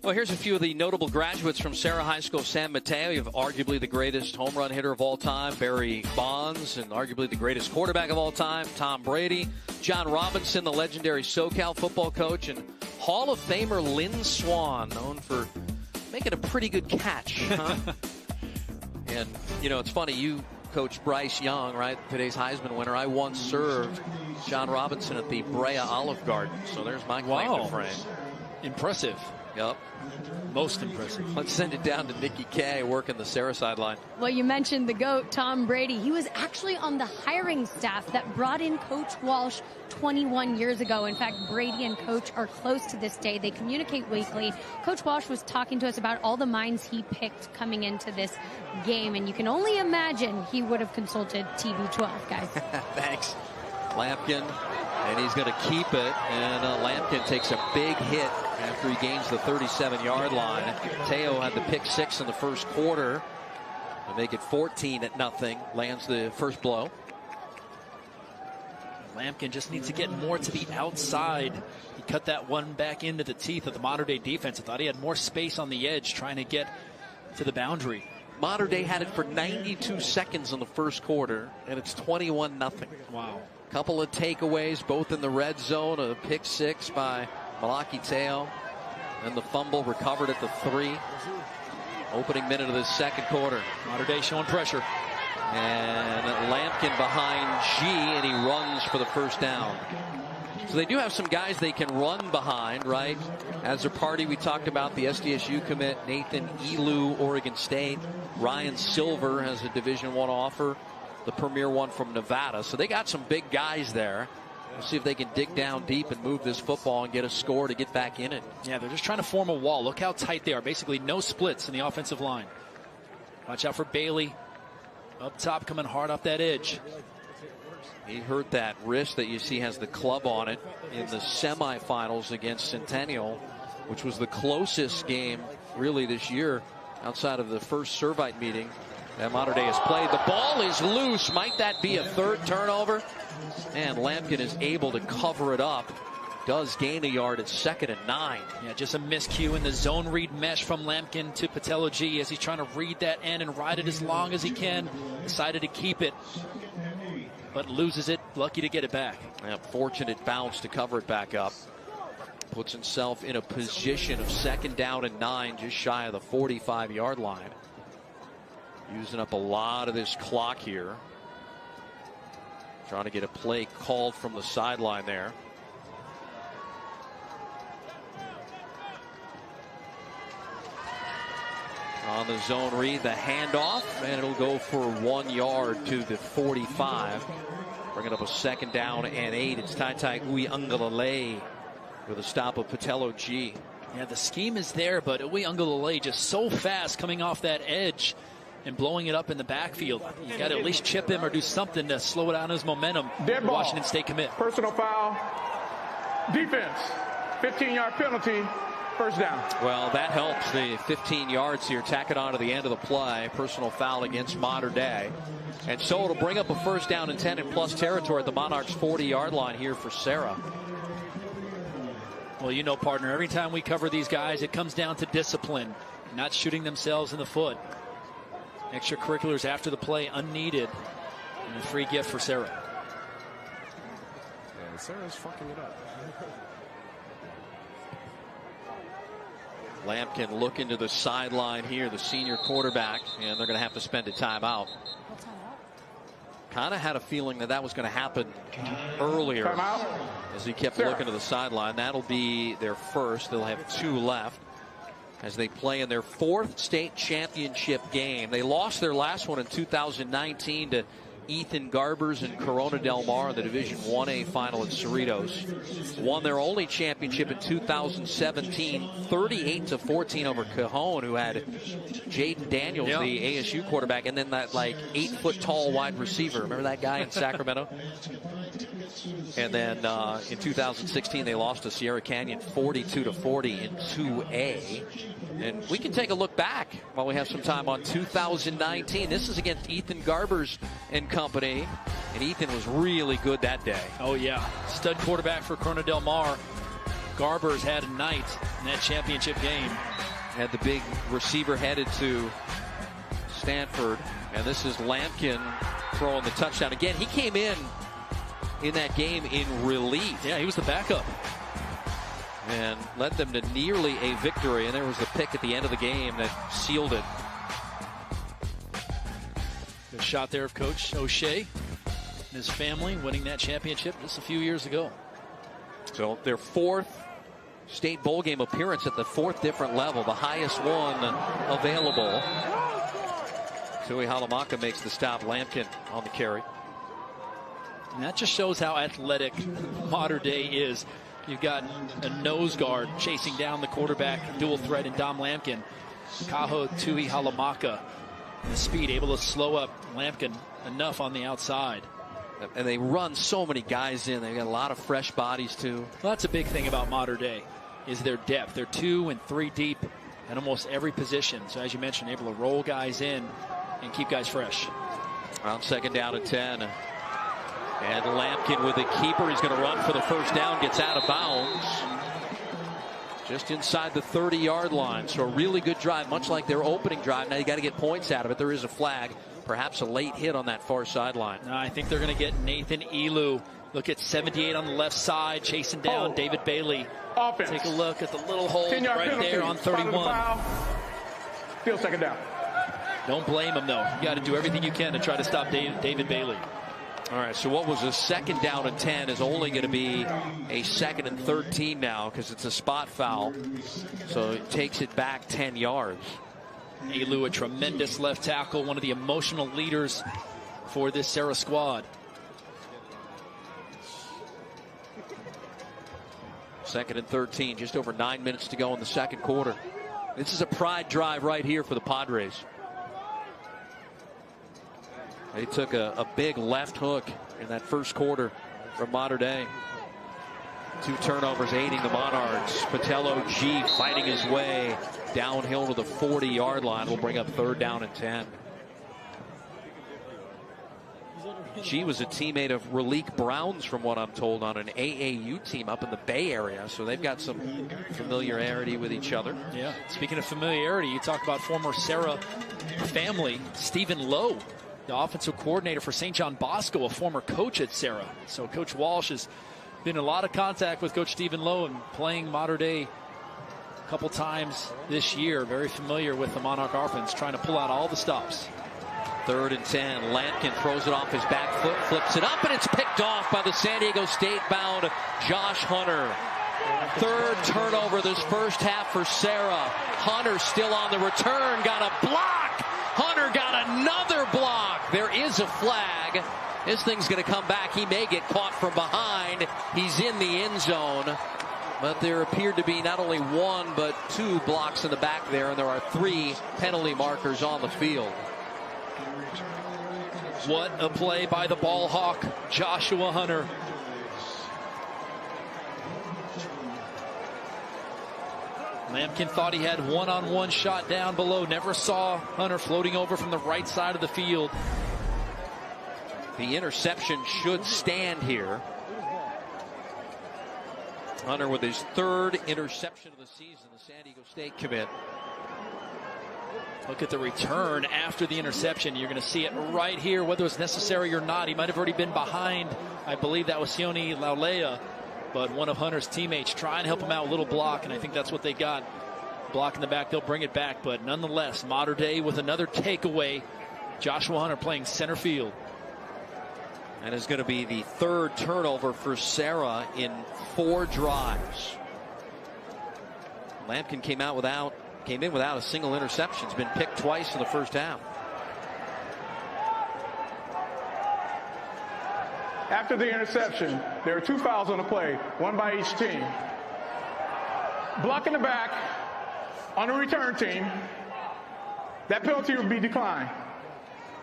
Well, here's a few of the notable graduates from Serra High School San Mateo. You have arguably the greatest home run hitter of all time, Barry Bonds, and arguably the greatest quarterback of all time, Tom Brady. John Robinson, the legendary SoCal football coach, and Hall of Famer Lynn Swann, known for making a pretty good catch. Huh? And, you know, it's funny, you coach Bryce Young, right? Today's Heisman winner. I once served John Robinson at the Brea Olive Garden. So there's my claim to fame. Impressive. Yep. Most impressive. Let's send it down to Nikki Kay working the Serra sideline. Well, you mentioned the GOAT, Tom Brady. He was actually on the hiring staff that brought in Coach Walsh 21 years ago. In fact, Brady and Coach are close to this day. They communicate weekly. Coach Walsh was talking to us about all the minds he picked coming into this game, and you can only imagine he would have consulted TB12, guys. Thanks. Lampkin, and he's going to keep it, and Lampkin takes a big hit after he gains the 37-yard line. Mateo had the pick 6 in the first quarter to make it 14-0. Lands the first blow. Lampkin just needs to get more to the outside. He cut that one back into the teeth of the Mater Dei defense. I thought he had more space on the edge trying to get to the boundary. Mater Dei had it for 92 seconds in the first quarter, and it's 21-0. Wow. Couple of takeaways, both in the red zone. A pick 6 by Mateo, and the fumble recovered at the 3. Opening minute of the second quarter. Mater Dei showing pressure. And Lampkin behind G, and he runs for the first down. So they do have some guys they can run behind, right? As a party, we talked about the SDSU commit, Nathan Elu, Oregon State. Ryan Silver has a Division I offer, the premier one from Nevada. So they got some big guys there. We'll see if they can dig down deep and move this football and get a score to get back in it. Yeah, they're just trying to form a wall. Look how tight they are. Basically no splits in the offensive line. Watch out for Bailey. Up top, coming hard off that edge. He hurt that wrist that you see has the club on it in the semifinals against Centennial, which was the closest game really this year outside of the first Servite meeting that Mater Dei has played. The ball is loose. Might that be a third turnover? And Lampkin is able to cover it up. Does gain a yard at 2nd and 9. Yeah, just a miscue in the zone read mesh from Lampkin to Patella G as he's trying to read that end and ride it as long as he can. Decided to keep it, but loses it. Lucky to get it back. Yeah, fortunate bounce to cover it back up. Puts himself in a position of 2nd down and 9, just shy of the 45-yard line. Using up a lot of this clock here. Trying to get a play called from the sideline there. On the zone read, the handoff, and it'll go for 1 yard to the 45. Bringing up a 2nd down and 8. It's Taitai Uiagalelei with a stop of Patella G. Yeah, the scheme is there, but Uiagalelei just so fast coming off that edge and blowing it up in the backfield. You got to at least chip him or do something to slow down his momentum. Dead ball. Washington State commit. Personal foul. Defense. 15-yard penalty. First down. Well, that helps. The 15 yards here. Tack it on to the end of the play. Personal foul against Mater Dei. And so it'll bring up a first down and 10 in plus territory at the Monarchs' 40-yard line here for Serra. Well, you know, partner, every time we cover these guys, it comes down to discipline, not shooting themselves in the foot. Extracurriculars after the play unneeded, and a free gift for Serra. Yeah, Serra's fucking it up. Lampkin looking to the sideline here, the senior quarterback, and they're going to have to spend a timeout. Kind of had a feeling that was going to happen earlier as he kept looking to the sideline. That'll be their first. They'll have 2 left as they play in their 4th state championship game. They lost their last one in 2019 to Ethan Garbers and Corona Del Mar in the Division 1A final at Cerritos. Won their only championship in 2017, 38-14 over Cajon, who had Jaden Daniels, the ASU quarterback, and then that like 8-foot-tall wide receiver. Remember that guy in Sacramento? And then in 2016, they lost to Sierra Canyon 42-40 in 2A. And we can take a look back while we have some time on 2019. This is against Ethan Garbers and company. And Ethan was really good that day. Oh, yeah. Stud quarterback for Corona Del Mar. Garber's had a night in that championship game. Had the big receiver headed to Stanford, and this is Lampkin throwing the touchdown. Again, he came in that game in relief. Yeah, he was the backup. And led them to nearly a victory, and there was the pick at the end of the game that sealed it. Good shot there of Coach O'Shea and his family winning that championship just a few years ago. So their 4th state bowl game appearance at the 4th different level, the highest one available. Tui Halamaka makes the stop. Lampkin on the carry. And that just shows how athletic Mater Dei is. You've got a nose guard chasing down the quarterback, dual threat in Dom Lampkin. Kaho Tui Halamaka, and the speed, able to slow up Lampkin enough on the outside. And they run so many guys in. They've got a lot of fresh bodies, too. Well, that's a big thing about Mater Dei, is their depth. They're 2 and 3 deep at almost every position. So as you mentioned, able to roll guys in and keep guys fresh. On 2nd down and 10. And Lampkin with the keeper. He's going to run for the first down. Gets out of bounds. Just inside the 30-yard line. So a really good drive, much like their opening drive. Now you got to get points out of it. There is a flag. Perhaps a late hit on that far sideline. I think they're going to get Nathan Elu. Look at 78 on the left side, chasing down David Bailey. Offense. Take a look at the little hole right there on 31. Still 2nd down. Don't blame him, though. You got to do everything you can to try to stop David Bailey. All right, so what was a 2nd down and 10 is only going to be a 2nd and 13 now because it's a spot foul. So it takes it back 10 yards. Elu, a tremendous left tackle, one of the emotional leaders for this Serra squad. 2nd and 13, just over 9 minutes to go in the 2nd quarter. This is a pride drive right here for the Padres. They took a big left hook in that 1st quarter from Mater Dei. 2 turnovers aiding the Monarchs. Patello G fighting his way downhill to the 40-yard line. Will bring up 3rd down and 10. G was a teammate of Malik Brown's, from what I'm told, on an AAU team up in the Bay Area. So they've got some familiarity with each other. Yeah. Speaking of familiarity, you talk about former Serra family, Stephen Lowe, the offensive coordinator for St. John Bosco, a former coach at Serra. So Coach Walsh has been in a lot of contact with Coach Stephen Lowe and playing Mater Dei a couple times this year. Very familiar with the Monarch offense, trying to pull out all the stops. 3rd and 10. Lampkin throws it off his back foot, flips it up, and it's picked off by the San Diego State-bound Josh Hunter. 3rd turnover this first half for Serra. Hunter still on the return, got a block. Hunter got another block. There is a flag. This thing's going to come back. He may get caught from behind. He's in the end zone. But there appeared to be not only 1 but 2 blocks in the back there, and there are 3 penalty markers on the field. What a play by the ball hawk, Joshua Hunter. Lampkin thought he had one-on-one shot down below. Never saw Hunter floating over from the right side of the field. The interception should stand here. Hunter with his 3rd interception of the season, the San Diego State commit. Look at the return after the interception. You're going to see it right here, whether it's necessary or not. He might have already been behind. I believe that was Sione Laulea, but one of Hunter's teammates trying to help him out with a little block, and I think that's what they got. Block in the back, they'll bring it back, but nonetheless, Mater Dei with another takeaway. Joshua Hunter playing center field. And it's going to be the 3rd turnover for Serra in 4 drives. Lampkin came in without a single interception. He's been picked twice in the first half. After the interception, there are 2 fouls on the play, 1 by each team. Block in the back on the return team, that penalty will be declined.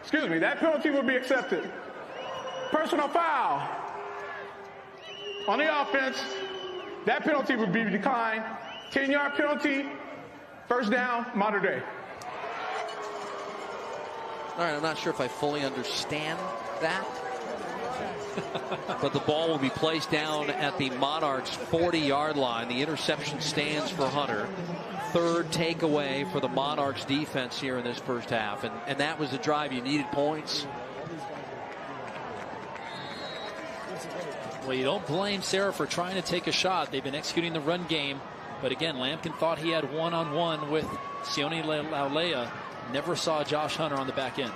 Excuse me, that penalty will be accepted. Personal foul on the offense, that penalty will be declined. 10-yard penalty, 1st down, Mater Dei. All right, I'm not sure if I fully understand that. But the ball will be placed down at the Monarchs' 40-yard line. The interception stands for Hunter. Third takeaway for the Monarchs defense here in this first half. And that was the drive. You needed points. Well, you don't blame Serra for trying to take a shot. They've been executing the run game. But again, Lampkin thought he had one-on-one with Sione Laulea. Never saw Josh Hunter on the back end.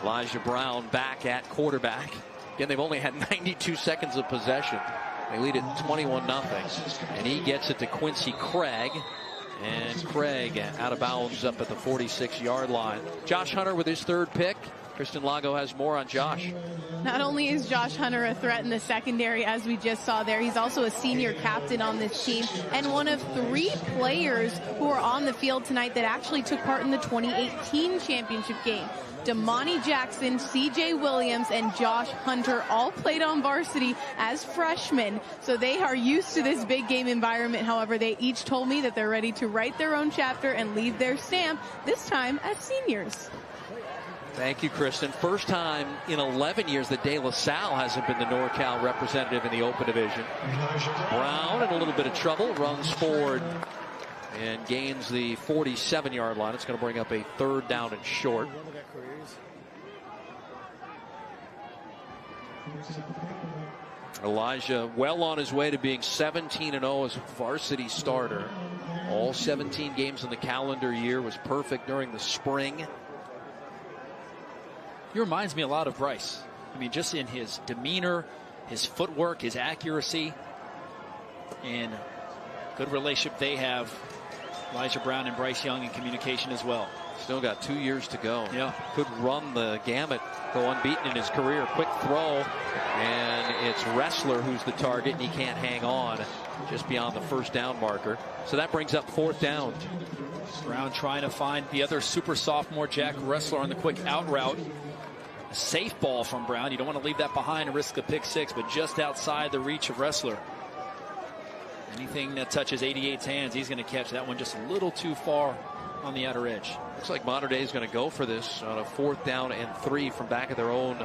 Elijah Brown back at quarterback. Again, they've only had 92 seconds of possession. They lead it 21-0. And he gets it to Quincy Craig. And Craig out of bounds up at the 46-yard line. Josh Hunter with his third pick. Kristen Lago has more on Josh. Not only is Josh Hunter a threat in the secondary, as we just saw there, he's also a senior captain on this team and one of 3 players who are on the field tonight that actually took part in the 2018 championship game. Damani Jackson, CJ Williams, and Josh Hunter all played on varsity as freshmen, so they are used to this big game environment. However, they each told me that they're ready to write their own chapter and leave their stamp, this time as seniors. Thank you, Kristen. First time in 11 years that De La Salle hasn't been the NorCal representative in the open division. Brown in a little bit of trouble, runs forward and gains the 47-yard line. It's going to bring up a third down and short. Elijah well on his way to being 17-0 as a varsity starter. All 17 games in the calendar year, was perfect during the spring. He reminds me a lot of Bryce. I mean, just in his demeanor, his footwork, his accuracy, and good relationship they have. Elijah Brown and Bryce Young in communication as well. Still got 2 years to go. Yeah. Could run the gamut, go unbeaten in his career. Quick throw, and it's Wrestler who's the target, and he can't hang on just beyond the first down marker. So that brings up fourth down. Brown trying to find the other super sophomore, Jack Wrestler, on the quick out route. A safe ball from Brown. You don't want to leave that behind and risk a pick six, but just outside the reach of Wrestler. Anything that touches 88's hands, he's going to catch that one just a little too far on the outer edge. Looks like Mater Dei is going to go for this on a 4th down and 3 from back of their own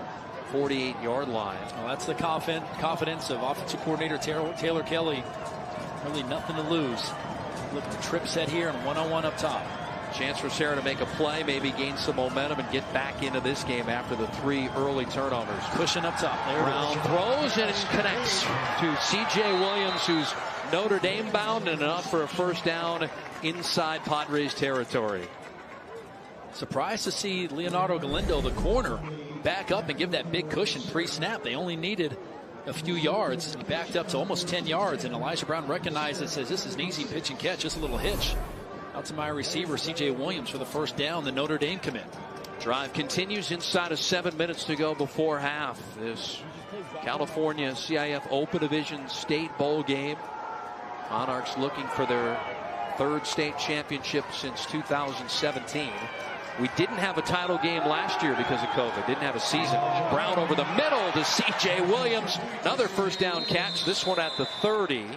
48-yard line. Well, that's the confidence of offensive coordinator Taylor Kelly. Really nothing to lose. Look at the trip set here and one-on-one up top. Chance for Serra to make a play, maybe gain some momentum and get back into this game after the 3 early turnovers. Cushion up top. There Brown throws and it connects to C.J. Williams, who's Notre Dame bound, and enough for a first down inside Padres territory. Surprised to see Leonardo Galindo, the corner, back up and give that big cushion pre-snap. They only needed a few yards. He backed up to almost 10 yards, and Elijah Brown recognized it, says this is an easy pitch and catch, just a little hitch. Out to my receiver, C.J. Williams, for the first down, the Notre Dame commit. Drive continues inside of 7 minutes to go before half. This California CIF Open Division State Bowl game. Monarchs looking for their 3rd state championship since 2017. We didn't have a title game last year because of COVID. Didn't have a season. Brown over the middle to C.J. Williams. Another first down catch. This one at the 30.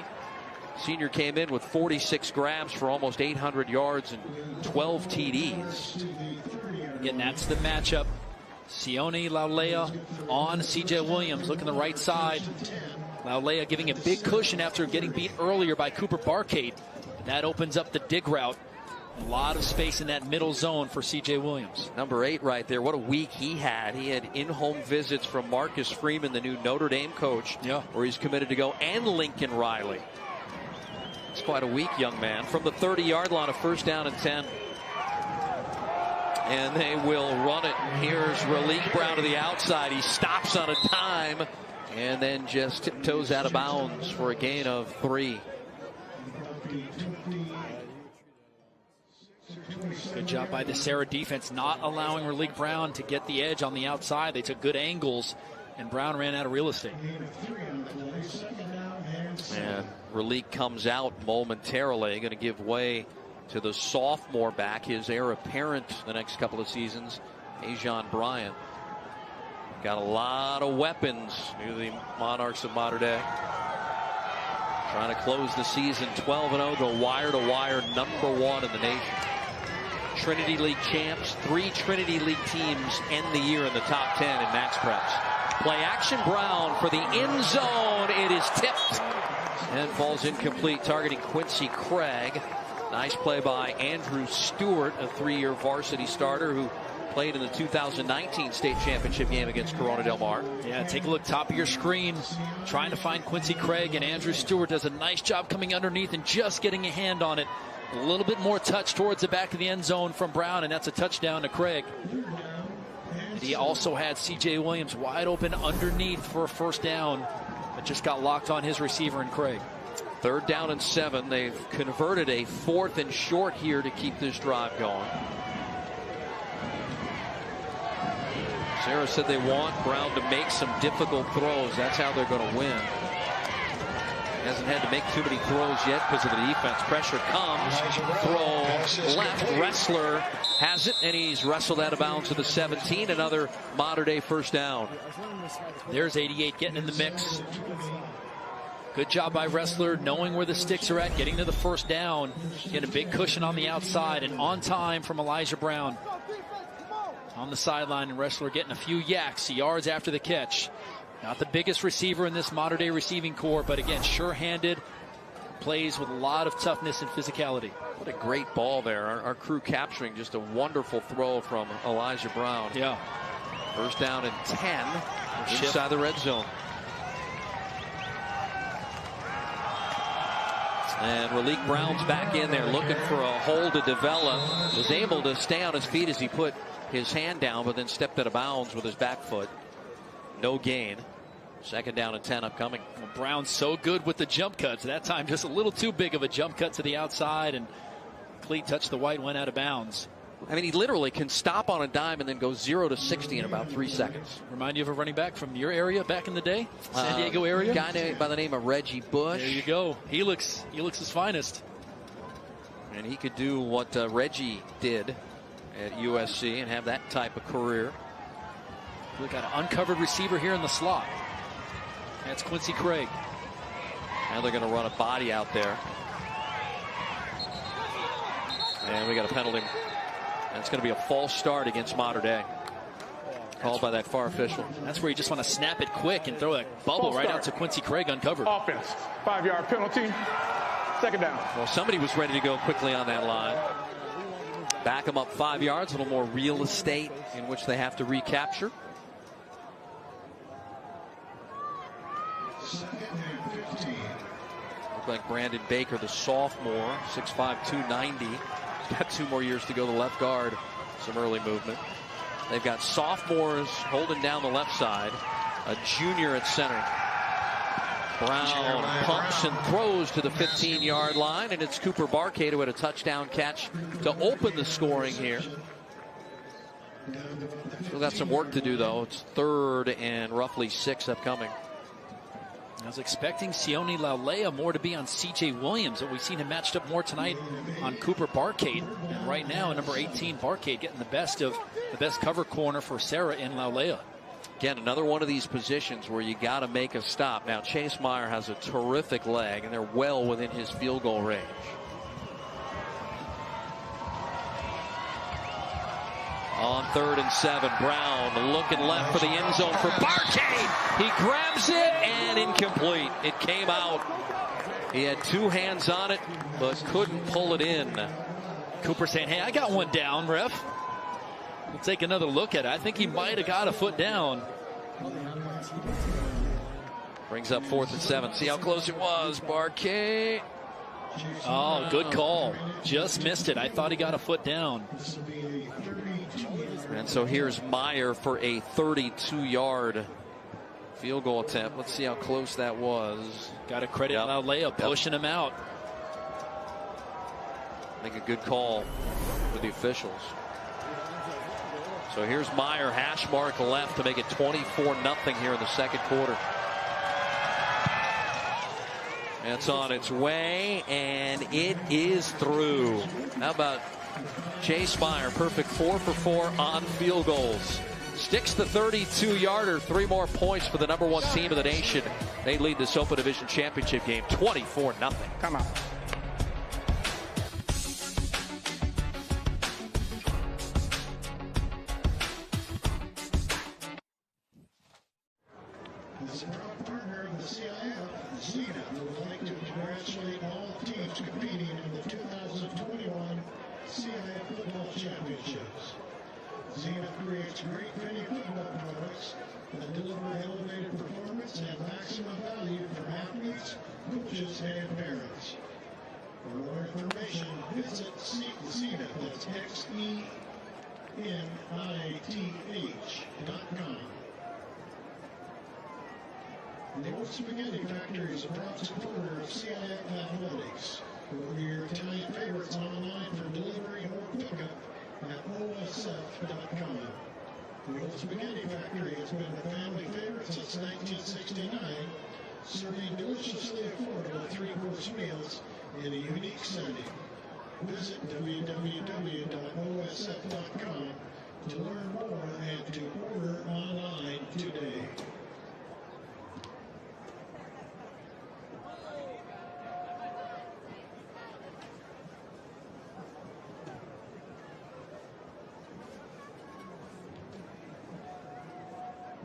Senior came in with 46 grabs for almost 800 yards and 12 TDs. Again, that's the matchup. Sione Laulea on C.J. Williams. Look on the right side. Laulea giving a big cushion after getting beat earlier by Cooper Barcade. That opens up the dig route. A lot of space in that middle zone for C.J. Williams. Number 8 right there. What a week he had. He had in-home visits from Marcus Freeman, the new Notre Dame coach, where he's committed to go, and Lincoln Riley. It's quite a week, young man. From the 30-yard line, a first down and 10. And they will run it. Here's Malik Brown to the outside. He stops on a dime and then just tiptoes out of bounds for a gain of 3. Good job by the Serra defense, not allowing Malik Brown to get the edge on the outside. They took good angles, and Brown ran out of real estate. And Malik comes out momentarily, going to give way to the sophomore back, his heir apparent the next couple of seasons, Ajon Bryant. Got a lot of weapons, the Monarchs of Mater Dei. Trying to close the season 12-0, go wire-to-wire, number 1 in the nation. Trinity League champs. 3 Trinity League teams end the year in the top 10 in Max Preps. Play action, Brown for the end zone. It is tipped and falls incomplete, targeting Quincy Craig. Nice play by Andrew Stewart, a 3-year varsity starter who played in the 2019 state championship game against Corona Del Mar. Yeah, take a look top of your screen, trying to find Quincy Craig, and Andrew Stewart does a nice job coming underneath and just getting a hand on it. A little bit more touch towards the back of the end zone from Brown, and that's a touchdown to Craig. And he also had C.J. Williams wide open underneath for a first down, but just got locked on his receiver and Craig. 3rd down and 7. They've converted a 4th and short here to keep this drive going. Serra said they want Brown to make some difficult throws. That's how they're going to win. He hasn't had to make too many throws yet because of the defense. Pressure comes. Throw left. Wrestler has it, and he's wrestled out of bounds to the 17. Another modern-day first down. There's 88 getting in the mix. Good job by Wrestler, knowing where the sticks are at, getting to the first down. Getting a big cushion on the outside, and on time from Elijah Brown. On the sideline, and Wrestler getting a few yards after the catch. Not the biggest receiver in this modern-day receiving corps, but again, sure-handed, plays with a lot of toughness and physicality. What a great ball there. Our crew capturing just a wonderful throw from Elijah Brown. Yeah. First down and 10 inside the red zone. And Malik Brown's back in there looking for a hole to develop. Was able to stay on his feet as he put his hand down, but then stepped out of bounds with his back foot. No gain. 2nd down and 10 upcoming. Well, Brown's so good with the jump cuts. That time just a little too big of a jump cut to the outside, and cleat touched the white, went out of bounds. I mean, he literally can stop on a dime and then go 0 to 60 in about 3 seconds. Remind you of a running back from your area back in the day? San Diego area? A guy by the name of Reggie Bush. There you go. He looks his finest. And he could do what Reggie did at USC and have that type of career. We got an uncovered receiver here in the slot. That's Quincy Craig. Now they're going to run a body out there. And we got a penalty. That's going to be a false start against Mater Dei. Called by that far official. That's where you just want to snap it quick and throw a bubble right out to Quincy Craig uncovered. Offense. 5-yard penalty. 2nd down. Well, somebody was ready to go quickly on that line. Back them up 5 yards. A little more real estate in which they have to recapture. Look like Brandon Baker, the sophomore, 6'5", 290. Got 2 more years to go. The left guard, some early movement. They've got sophomores holding down the left side. A junior at center. Brown pumps and throws to the 15-yard line, and it's Cooper Barcade who had a touchdown catch to open the scoring here. Still got some work to do, though. It's 3rd and roughly 6 upcoming. I was expecting Sione Laulea more to be on C.J. Williams, but we've seen him matched up more tonight on Cooper Barcade. And right now, number 18, Barcade getting the best cover corner for Serra in Laulea. Again, another one of these positions where you got to make a stop. Now, Chase Meyer has a terrific leg, and they're well within his field goal range. On 3rd and 7, Brown looking left for the end zone for Barcade. He grabs it and incomplete. It came out. He had 2 hands on it, but couldn't pull it in. Cooper saying, hey, I got one down, ref. We'll take another look at it. I think he might have got a foot down. Brings up 4th and 7. See how close it was, Barcade. Oh, good call. Just missed it. I thought he got a foot down. And so here's Meyer for a 32-yard field goal attempt. Let's see how close that was. Got to credit Laulea pushing him out. I think a good call for the officials. So here's Meyer, hash mark left to make it 24-0 here in the 2nd quarter. It's on its way, and it is through. How about Chase Meyer, perfect 4 for 4 on field goals. Sticks the 32-yarder, 3 more points for the number 1 team of the nation. They lead this Open Division Championship game 24-0. Come on. As a proud partner of the CIF, Zena would like to congratulate all teams competing in the 2021 CIF Football Championships. Zena creates great penny football products that deliver elevated performance and maximum value for athletes, coaches, and parents. For more information, visit Zena, that's XENITH.com. The Old Spaghetti Factory is a proud supporter of CIF Athletics. Order your Italian favorites online for delivery or pickup at OSF.com. The Old Spaghetti Factory has been a family favorite since 1969, serving deliciously affordable three-course meals in a unique setting. Visit www.osf.com to learn more and to order online today.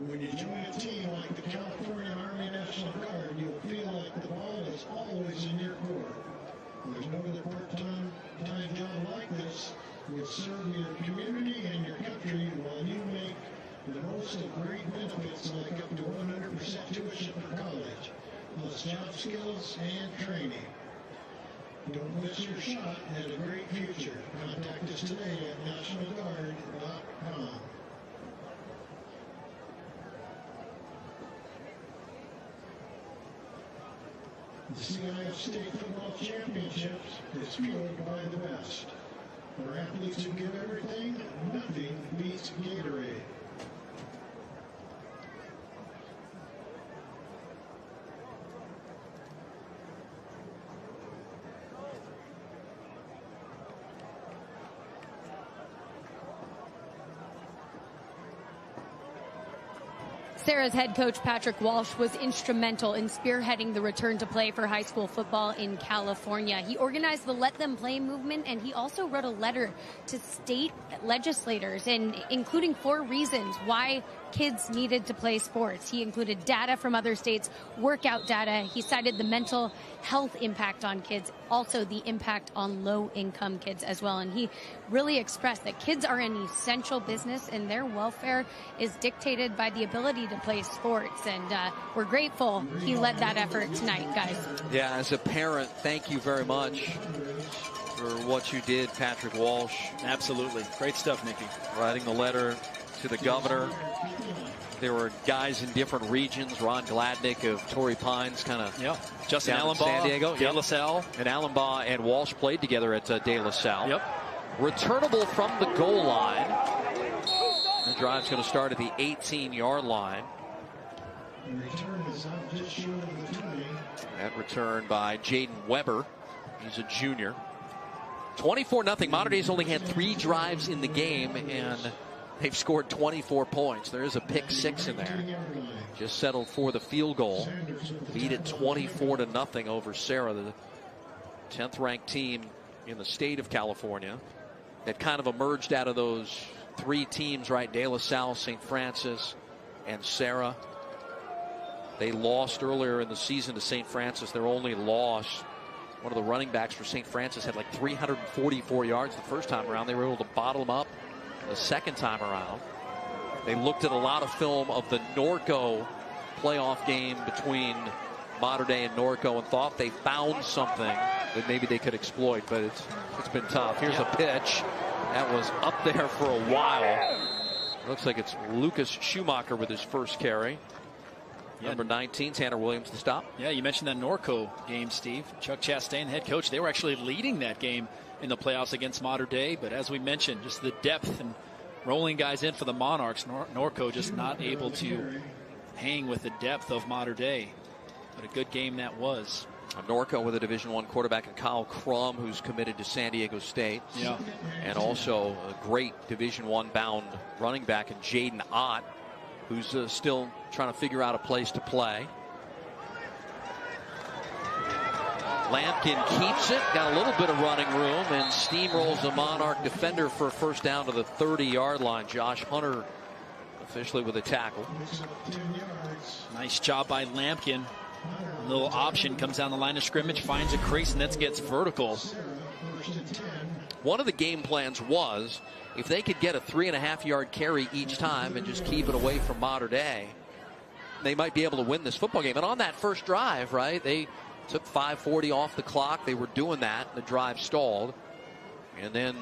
When you join a team like the California Army National Guard, you'll feel like the ball is always in your court. There's no other part-time job like this. You'll serve your community and your country while you make the most of great benefits like up to 100% tuition for college, plus job skills and training. Don't miss your shot at a great future. Contact us today at nationalguard.com. The CIF State Football Championships is fueled by the best. For athletes who give everything, nothing beats Gatorade. Serra's head coach Patrick Walsh was instrumental in spearheading the return to play for high school football in California. He organized the Let Them Play movement, and he also wrote a letter to state legislators, and including 4 reasons why kids needed to play sports. He included data from other states, workout data. He cited the mental health impact on kids, also the impact on low-income kids as well. And he really expressed that kids are an essential business and their welfare is dictated by the ability to play sports. And we're grateful he led that effort tonight, guys. Yeah, as a parent, thank you very much for what you did, Patrick Walsh. Absolutely. Great stuff, Nikki. Writing the letter to the governor. There were guys in different regions. Ron Gladnick of Torrey Pines, kind of Justin down in Allenbaugh, San Diego. De La Salle. And Allenbaugh and Walsh played together at De La Salle. Yep. Returnable from the goal line. The drive's going to start at the 18-yard line. That return by Jaden Weber. He's a junior. 24-0. Mater Dei's only had 3 drives in the game, and they've scored 24 points. There is a pick 6 in there. Just settled for the field goal. Beat it 24-0 over Serra, the 10th ranked team in the state of California. That kind of emerged out of those 3 teams, right? De La Salle, St. Francis, and Serra. They lost earlier in the season to St. Francis. Their only loss. One of the running backs for St. Francis had like 344 yards the first time around. They were able to bottle them up the second time around. They looked at a lot of film of the Norco playoff game between Mater Dei and Norco and thought they found something that maybe they could exploit, but it's been tough. Here's a pitch that was up there for a while. Looks like it's Lucas Schumacher with his first carry. Number 19, Tanner Williams to stop. Yeah, you mentioned that Norco game, Steve. Chuck Chastain, head coach, they were actually leading that game in the playoffs against Mater Dei. But as we mentioned, just the depth and rolling guys in for the Monarchs. Norco just not able to hang with the depth of Mater Dei. But a good game that was. Norco with a Division I quarterback in Kyle Crum, who's committed to San Diego State. Yeah. And also a great Division I bound running back in Jaden Ott, who's still trying to figure out a place to play. Lampkin keeps it, got a little bit of running room, and steamrolls the Monarch defender for a first down to the 30-yard line. Josh Hunter, the officially with a tackle. Nice job by Lampkin. A little option, comes down the line of scrimmage, finds a crease, and then gets vertical. One of the game plans was if they could get a 3.5-yard carry each time and just keep it away from Mater Dei, they might be able to win this football game. And on that first drive, right, they took 5:40 off the clock. They were doing that. The drive stalled. And then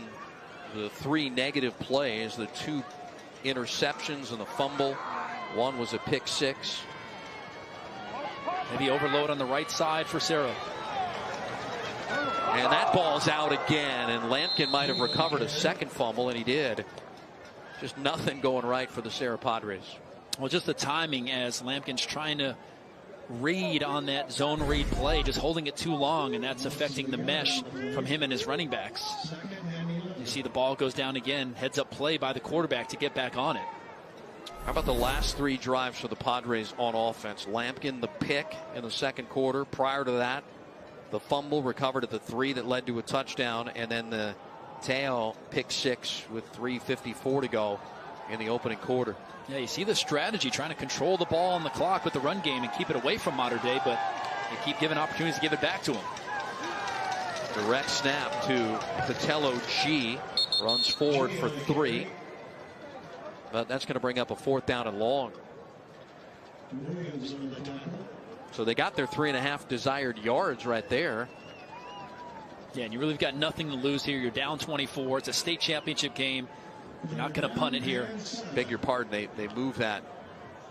the 3 negative plays, the 2 interceptions and the fumble. One was a pick 6. Maybe overload on the right side for Serra. And that ball's out again, and Lampkin might have recovered a second fumble, and he did. Just nothing going right for the Serra Padres. Well, just the timing as Lampkin's trying to read on that zone read play, just holding it too long, and that's affecting the mesh from him and his running backs. You see the ball goes down again, heads up play by the quarterback to get back on it. How about the last 3 drives for the Padres on offense? Lampkin, the pick in the second quarter. Prior to that, the fumble recovered at the 3 that led to a touchdown, and then the Mateo pick 6 with 3:54 to go in the opening quarter. Yeah, you see the strategy, trying to control the ball on the clock with the run game and keep it away from Mater Dei, but they keep giving opportunities to give it back to him. Direct snap to Patello G. Runs forward for 3. But that's going to bring up a 4th down and long. So they got their 3.5 desired yards right there. Yeah, and you really got nothing to lose here. You're down 24. It's a state championship game. You're not going to punt it here. Beg your pardon. They move that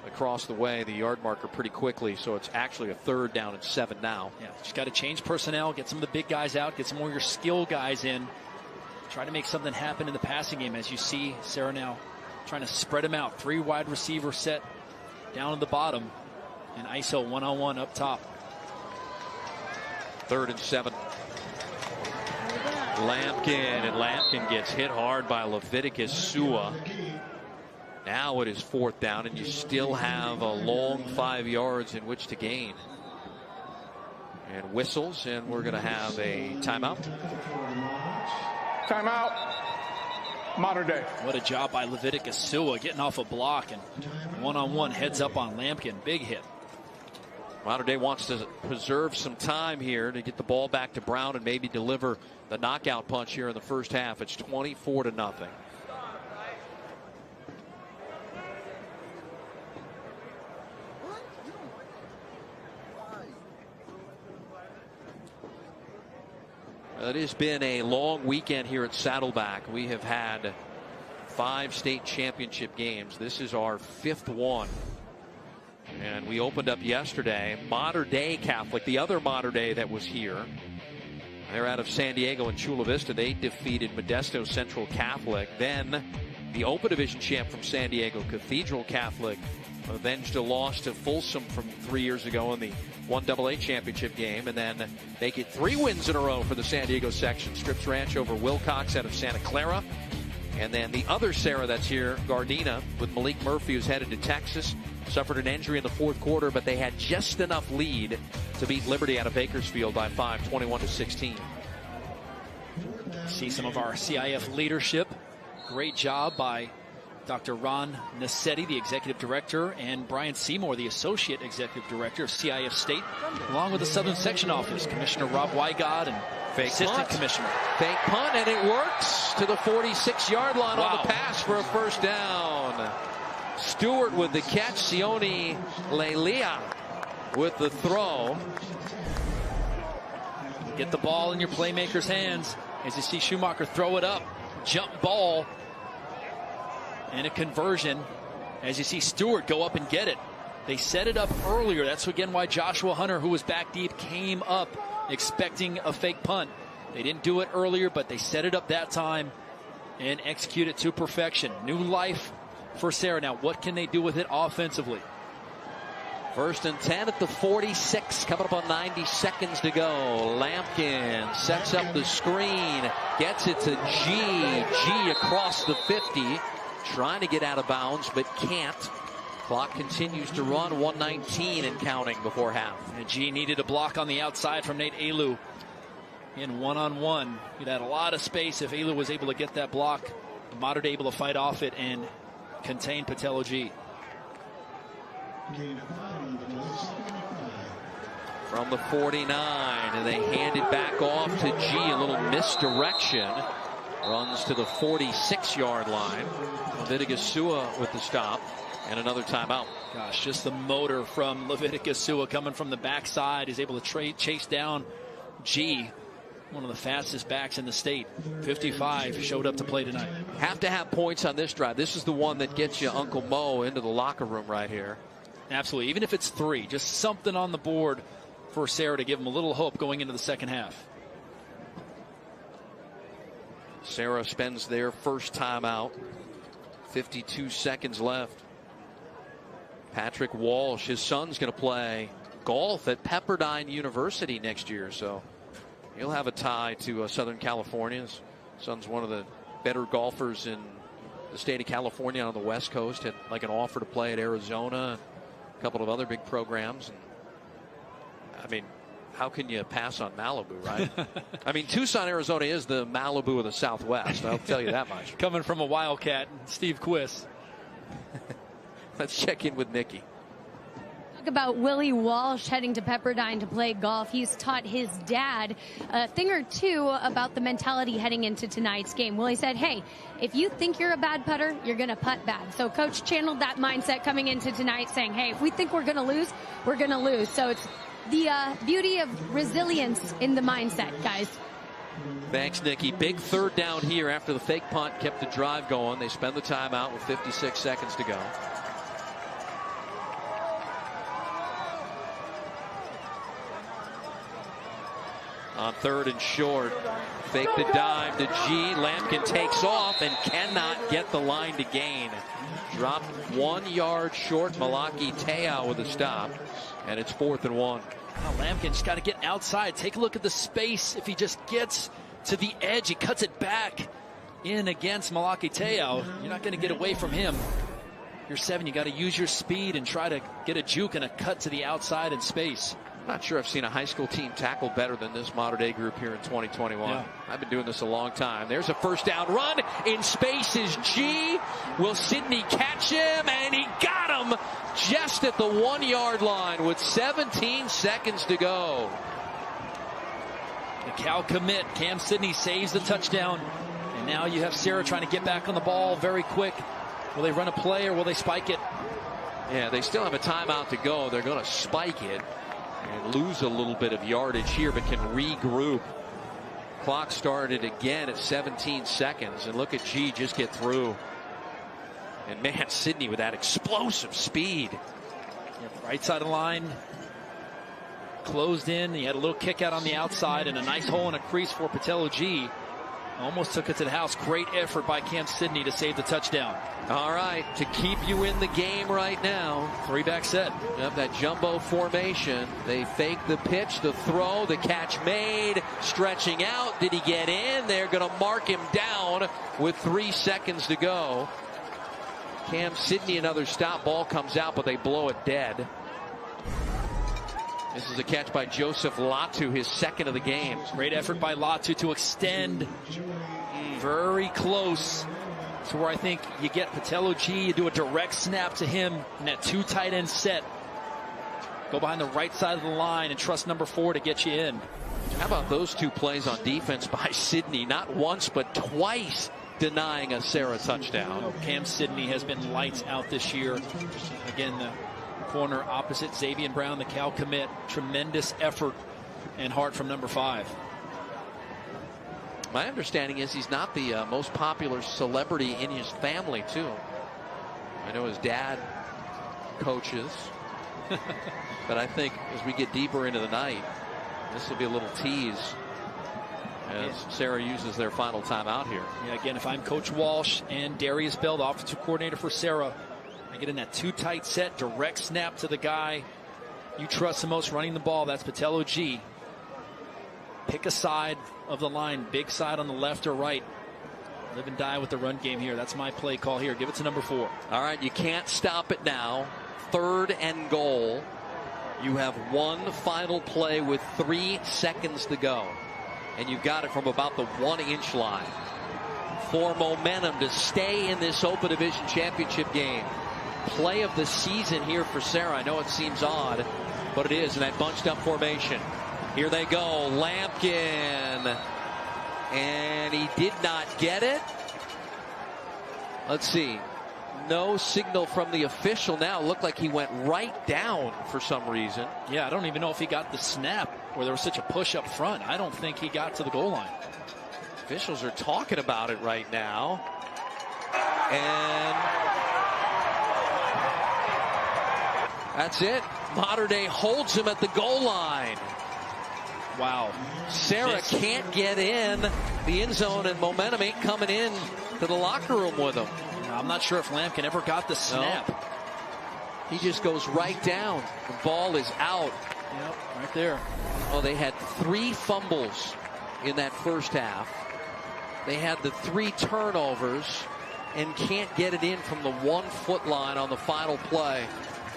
across the way, the yard marker, pretty quickly. So it's actually a 3rd down and 7 now. Yeah, just got to change personnel, get some of the big guys out, get some more of your skill guys in. Try to make something happen in the passing game. As you see, Serra now trying to spread them out. 3 wide receiver set down at the bottom. And ISO one-on-one up top. 3rd and 7. Lampkin gets hit hard by Leviticus Sua. Now it is 4th down, and you still have a long 5 yards in which to gain. And whistles, and we're going to have a timeout. Timeout. Mater Dei. What a job by Leviticus Sua, getting off a block and one-on-one heads up on Lampkin. Big hit. Mater Dei wants to preserve some time here to get the ball back to Brown and maybe deliver the knockout punch here in the first half. It's 24-0. It has been a long weekend here at Saddleback. We have had 5 state championship games. This is our 5th one. And we opened up yesterday. Mater Dei Catholic, the other Mater Dei that was here. They're out of San Diego and Chula Vista. They defeated Modesto Central Catholic. Then the Open Division champ from San Diego, Cathedral Catholic, avenged a loss to Folsom from 3 years ago in the 1AA championship game. And then they get 3 wins in a row for the San Diego section. Strips Ranch over Wilcox out of Santa Clara. And then the other Serra that's here, Gardena, with Malik Murphy, who's headed to Texas. Suffered an injury in the 4th quarter, but they had just enough lead to beat Liberty out of Bakersfield by 5, 21-16. See some of our CIF leadership. Great job by Dr. Ron Nassetti, the executive director, and Brian Seymour, the associate executive director of CIF State, along with the Southern Section Office, Commissioner Rob Wygod, and assistant commissioner. Fake punt, and it works to the 46-yard line on the pass for a first down. Stewart with the catch. Sione Lelia with the throw. Get the ball in your playmaker's hands. As you see Schumacher throw it up. Jump ball. And a conversion. As you see Stewart go up and get it. They set it up earlier. That's again why Joshua Hunter, who was back deep, came up expecting a fake punt. They didn't do it earlier, but they set it up that time and execute it to perfection. New life for Serra. Now, what can they do with it offensively? 1st and 10 at the 46, coming up on 90 seconds to go. Lampkin sets up the screen, gets it to G across the 50, trying to get out of bounds, but can't. Clock continues to run, 1:19 and counting before half. And G needed a block on the outside from Nate Alu. In one-on-one, he'd had a lot of space if Alu was able to get that block. Mater Dei able to fight off it and contain Patella G. From the 49, and they hand it back off to G. A little misdirection. Runs to the 46-yard line. Leviticus Sua with the stop and another timeout. Gosh, just the motor from Leviticus Sua coming from the backside. He's able to chase down G, one of the fastest backs in the state. 55 showed up to play tonight. Have to have points on this drive. This is the one that gets you Uncle Mo into the locker room right here. Absolutely. Even if it's 3, just something on the board for Serra to give him a little hope going into the second half. Serra spends their first time out. 52 seconds left. Patrick Walsh, his son's going to play golf at Pepperdine University next year, so he'll have a tie to Southern California. His son's one of the better golfers in the state of California on the West Coast. Had like an offer to play at Arizona, a couple of other big programs. And, I mean, how can you pass on Malibu, right? I mean, Tucson, Arizona is the Malibu of the Southwest. I'll tell you that much. Coming from a Wildcat, Steve Quiss. Let's check in with Nikki. Talk about Willie Walsh heading to Pepperdine to play golf. He's taught his dad a thing or two about the mentality heading into tonight's game. Willie said, hey, if you think you're a bad putter, you're going to putt bad. So coach channeled that mindset coming into tonight, saying, hey, if we think we're going to lose, we're going to lose. So it's the beauty of resilience in the mindset, guys. Thanks, Nikki. Big third down here after the fake punt kept the drive going. They spend the timeout with 56 seconds to go. On third and short, fake the dive to G. Lampkin takes off and cannot get the line to gain. Dropped 1 yard short. Mateo with a stop, and it's 4th and 1. Now Lampkin's got to get outside. Take a look at the space. If he just gets to the edge, he cuts it back in against Mateo. You're not going to get away from him. You're 7. You got to use your speed and try to get a juke and a cut to the outside in space. Not sure I've seen a high school team tackle better than this modern day group here in 2021. Yeah. I've been doing this a long time. There's a first down run. In space is G. Will Sidney catch him? And he got him just at the 1 yard line with 17 seconds to go. The Cal commit. Cam Sidney saves the touchdown. And now you have Serra trying to get back on the ball very quick. Will they run a play or will they spike it? Yeah, they still have a timeout to go. They're going to spike it and lose a little bit of yardage here, but can regroup. Clock started again at 17 seconds, and look at G just get through. And man, Sidney with that explosive speed. Right side of the line, closed in. He had a little kick out on the outside and a nice hole in a crease for Patella G. Almost took it to the house. Great effort by Cam Sidney to save the touchdown. All right, to keep you in the game right now. 3-back set. Yep, that jumbo formation. They fake the pitch, the throw, the catch made. Stretching out. Did he get in? They're going to mark him down with 3 seconds to go. Cam Sidney, another stop. Ball comes out, but they blow it dead. This is a catch by Joseph Latu, his second of the game. Great effort by Latu to extend very close to where I think you get Patella G. You do a direct snap to him in that 2 tight end set. Go behind the right side of the line and trust number 4 to get you in. How about those 2 plays on defense by Sidney? Not once, but twice denying a Serra touchdown. Oh, Cam Sidney has been lights out this year. Again, the corner opposite Xavier Brown, the Cal commit. Tremendous effort and heart from number 5. My understanding is he's not the most popular celebrity in his family, too. I know his dad coaches. But I think as we get deeper into the night, this will be a little tease as Serra uses their final timeout here. Yeah, again, if I'm Coach Walsh and Darius Bell, the offensive coordinator for Serra, I get in that 2 tight set, direct snap to the guy you trust the most running the ball. That's Patella G. Pick a side of the line, big side on the left or right. Live and die with the run game here. That's my play call here. Give it to number 4. All right, you can't stop it now. 3rd and goal. You have one final play with 3 seconds to go. And you've got it from about the 1-inch line. for momentum to stay in this Open Division Championship game. Play of the season here for Serra. I know it seems odd, but it is in that bunched up formation. Here they go. Lampkin. And he did not get it. Let's see. No signal from the official now. It looked like he went right down for some reason. Yeah, I don't even know if he got the snap where there was such a push up front. I don't think he got to the goal line. Officials are talking about it right now. And that's it. Modern Day holds him at the goal line. Wow. Serra can't get in the end zone, and momentum ain't coming in to the locker room with him. I'm not sure if Lampkin ever got the snap. No. He just goes right down. The ball is out. Yep, right there. Oh, they had 3 fumbles in that first half. They had the 3 turnovers and can't get it in from the 1-foot line on the final play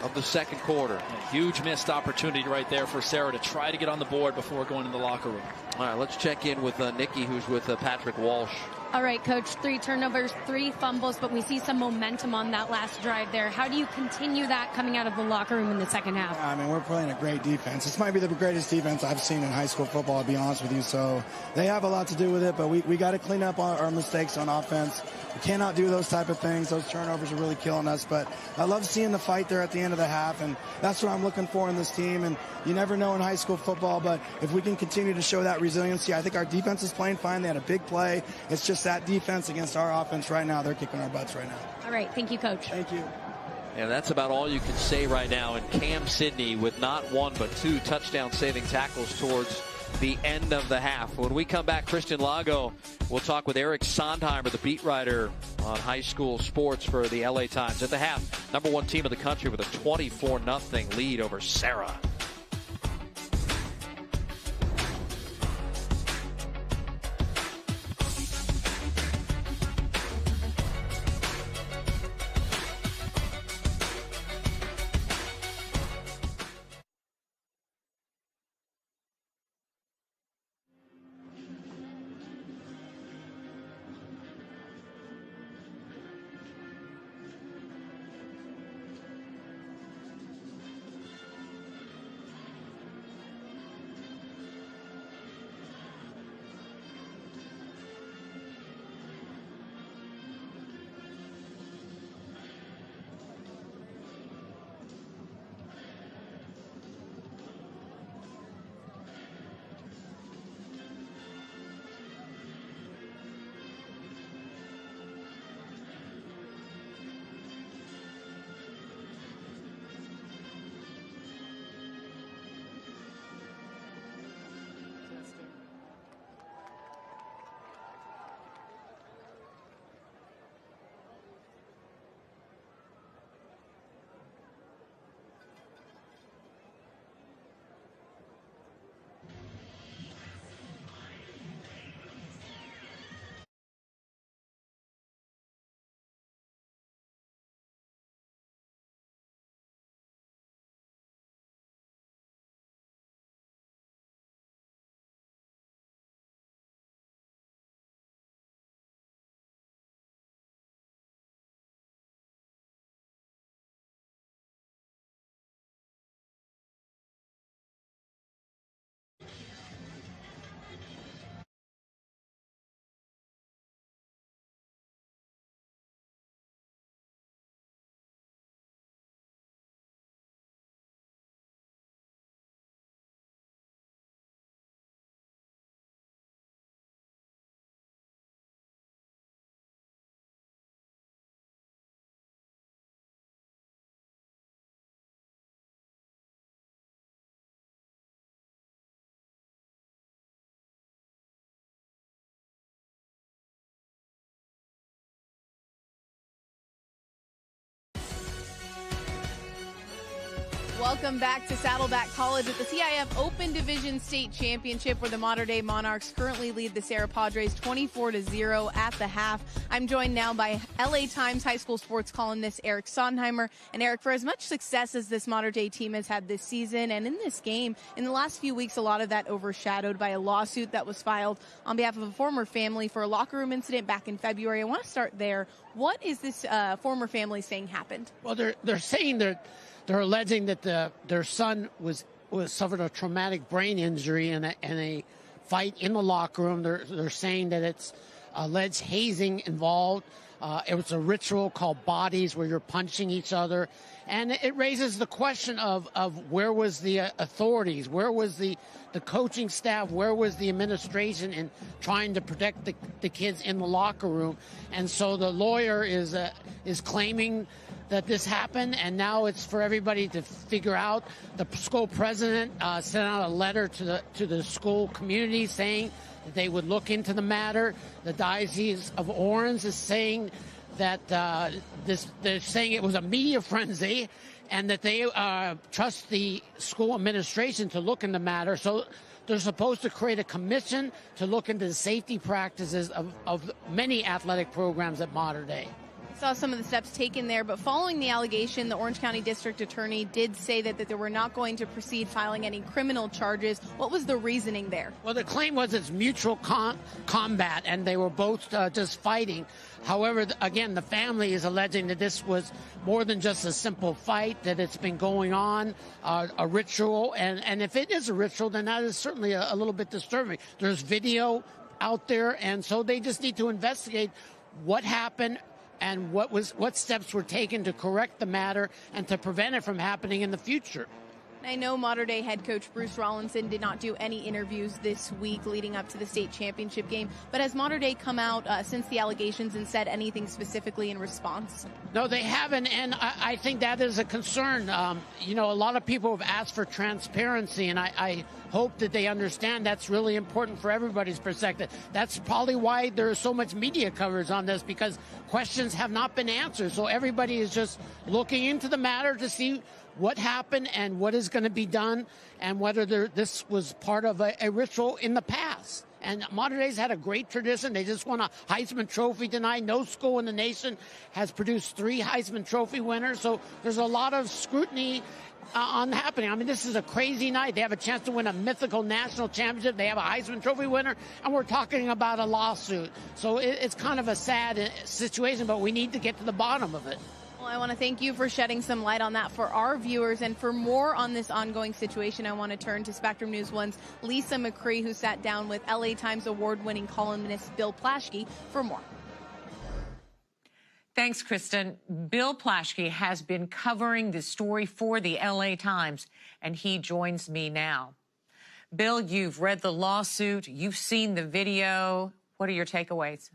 of the second quarter. A huge missed opportunity right there for Serra to try to get on the board before going in the locker room. All right, let's check in with Nikki, who's with Patrick Walsh. All right, Coach, 3 turnovers, 3 fumbles, but we see some momentum on that last drive there. How do you continue that coming out of the locker room in the second half? I mean, we're playing a great defense. This might be the greatest defense I've seen in high school football, I'll be honest with you. So they have a lot to do with it, but we got to clean up our mistakes on offense. We cannot do those type of things. Those turnovers are really killing us. But I love seeing the fight there at the end of the half, and that's what I'm looking for in this team. And you never know in high school football, but if we can continue to show that resiliency, I think our defense is playing fine. They had a big play. It's just that defense against our offense right now. They're kicking our butts right now. All right. Thank you, Coach. Thank you. And that's about all you can say right now. And Cam Sidney with not 1 but 2 touchdown saving tackles towards the end of the half. When we come back, Christian Lago will talk with Eric Sondheimer, the beat writer on high school sports for the LA Times. At the half, #1 team of the country with a 24-0 lead over Serra. Welcome back to Saddleback College at the CIF Open Division State Championship, where the Mater Dei Monarchs currently lead the Serra Padres 24-0 at the half. I'm joined now by LA Times high school sports columnist Eric Sondheimer. And Eric, for as much success as this Mater Dei team has had this season and in this game, in the last few weeks, a lot of that overshadowed by a lawsuit that was filed on behalf of a former family for a locker room incident back in February. I want to start there. What is this former family saying happened? Well, they're saying they're alleging that their son was suffered a traumatic brain injury in a fight in the locker room. They're saying that it's alleged hazing involved. It was a ritual called bodies where you're punching each other. And it raises the question of where was the authorities, where was the coaching staff, where was the administration in trying to protect the kids in the locker room. And so the lawyer is claiming that this happened, and now it's for everybody to figure out. The school president sent out a letter to the school community saying that they would look into the matter. The Diocese of Orange is saying that they're saying it was a media frenzy, and that they trust the school administration to look in the matter. So they're supposed to create a commission to look into the safety practices of many athletic programs at Mater Dei. Saw some of the steps taken there, but following the allegation, the Orange County District Attorney did say that they were not going to proceed filing any criminal charges. What was the reasoning there? Well, the claim was it's mutual combat, and they were both just fighting. However, again, the family is alleging that this was more than just a simple fight, that it's been going on, a ritual, and if it is a ritual, then that is certainly a little bit disturbing. There's video out there, and so they just need to investigate what happened and what steps were taken to correct the matter and to prevent it from happening in the future. I know Mater Dei head coach Bruce Rollinson did not do any interviews this week leading up to the state championship game, but has Mater Dei come out since the allegations and said anything specifically in response? No, they haven't, and I think that is a concern. A lot of people have asked for transparency, and I hope that they understand that's really important for everybody's perspective. That's probably why there's so much media coverage on this, because questions have not been answered. So everybody is just looking into the matter to see what happened and what is going to be done, and whether this was part of a ritual in the past. And Mater Dei's had a great tradition. They just won a Heisman Trophy tonight. No school in the nation has produced 3 Heisman Trophy winners. So there's a lot of scrutiny on happening. I mean, this is a crazy night. They have a chance to win a mythical national championship. They have a Heisman Trophy winner, and we're talking about a lawsuit. So it's kind of a sad situation, but we need to get to the bottom of it. Well, I want to thank you for shedding some light on that for our viewers. And for more on this ongoing situation, I want to turn to Spectrum News 1's Lisa McCree, who sat down with LA Times award-winning columnist Bill Plaschke for more. Thanks, Kristen. Bill Plaschke has been covering this story for the LA Times, and he joins me now. Bill, you've read the lawsuit. You've seen the video. What are your takeaways?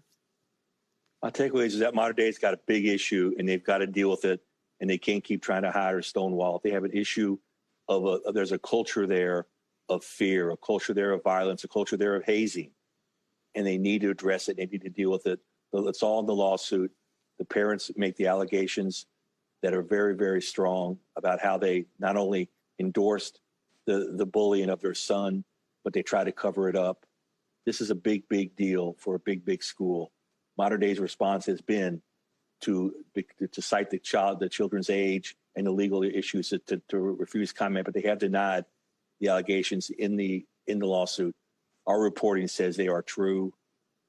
My takeaways is that Mater Dei's got a big issue, and they've got to deal with it, and they can't keep trying to hide or stonewall. They have an issue there's a culture there of fear, a culture there of violence, a culture there of hazing, and they need to address it. They need to deal with it. It's all in the lawsuit. The parents make the allegations that are very, very strong about how they not only endorsed the bullying of their son, but they try to cover it up. This is a big, big deal for a big, big school. Mater Dei's response has been to cite the children's age and the legal issues to refuse comment, but they have denied the allegations in the lawsuit. Our reporting says they are true.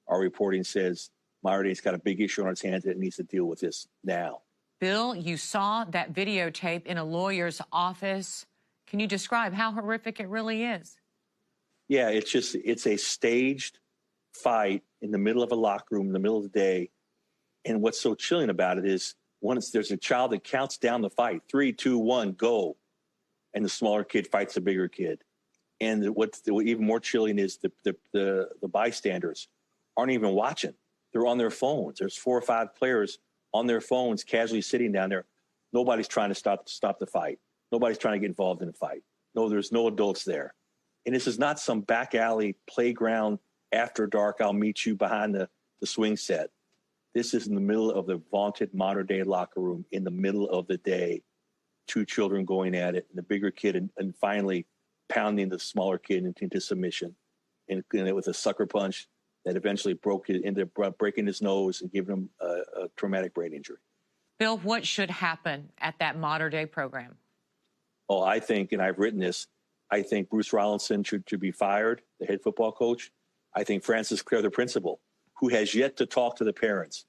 Our reporting says Mater Dei's got a big issue on its hands that it needs to deal with this now. Bill, you saw that videotape in a lawyer's office. Can you describe how horrific it really is? Yeah, it's a staged fight in the middle of a locker room in the middle of the day. And what's so chilling about it is there's a child that counts down the fight, 3, 2, 1, go. And the smaller kid fights the bigger kid. And what's even more chilling is the bystanders aren't even watching. They're on their phones. There's 4 or 5 players on their phones casually sitting down there. Nobody's trying to stop the fight. Nobody's trying to get involved in the fight. No, there's no adults there. And this is not some back alley playground after dark, I'll meet you behind the swing set. This is in the middle of the vaunted Mater Dei locker room in the middle of the day. two children going at it, and the bigger kid, and finally pounding the smaller kid into submission, and it was a sucker punch that eventually ended up breaking his nose and giving him a traumatic brain injury. Bill, what should happen at that Mater Dei program? Oh, I think, and I've written this, I think Bruce Rollinson should be fired, the head football coach. I think Francis Clare, the principal, who has yet to talk to the parents,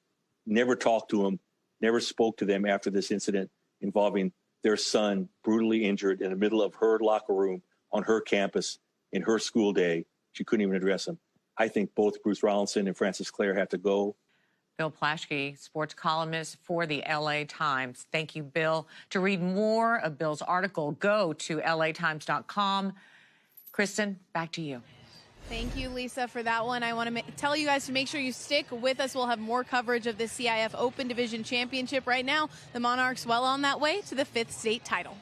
never talked to them, never spoke to them after this incident involving their son brutally injured in the middle of her locker room on her campus in her school day. She couldn't even address him. I think both Bruce Rollinson and Francis Clare have to go. Bill Plaschke, sports columnist for the LA Times. Thank you, Bill. To read more of Bill's article, go to latimes.com. Kristen, back to you. Thank you, Lisa, for that one. I want to tell you guys to make sure you stick with us. We'll have more coverage of the CIF Open Division Championship. Right now, the Monarchs well on that way to the 5th state title.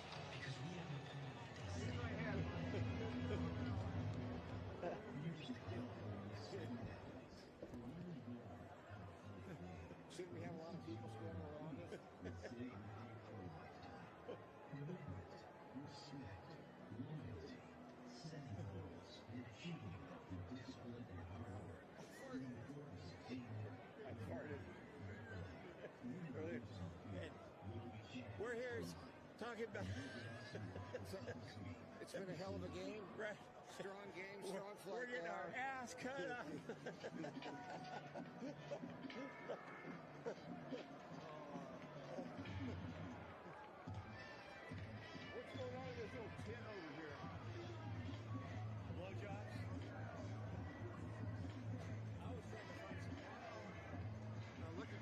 We're here talking about it's been a hell of a game. Right. Strong game, strong flight. We're getting our ass cut up. What's going on with this little tin over here? Blowjobs? I was trying to find some. Now look at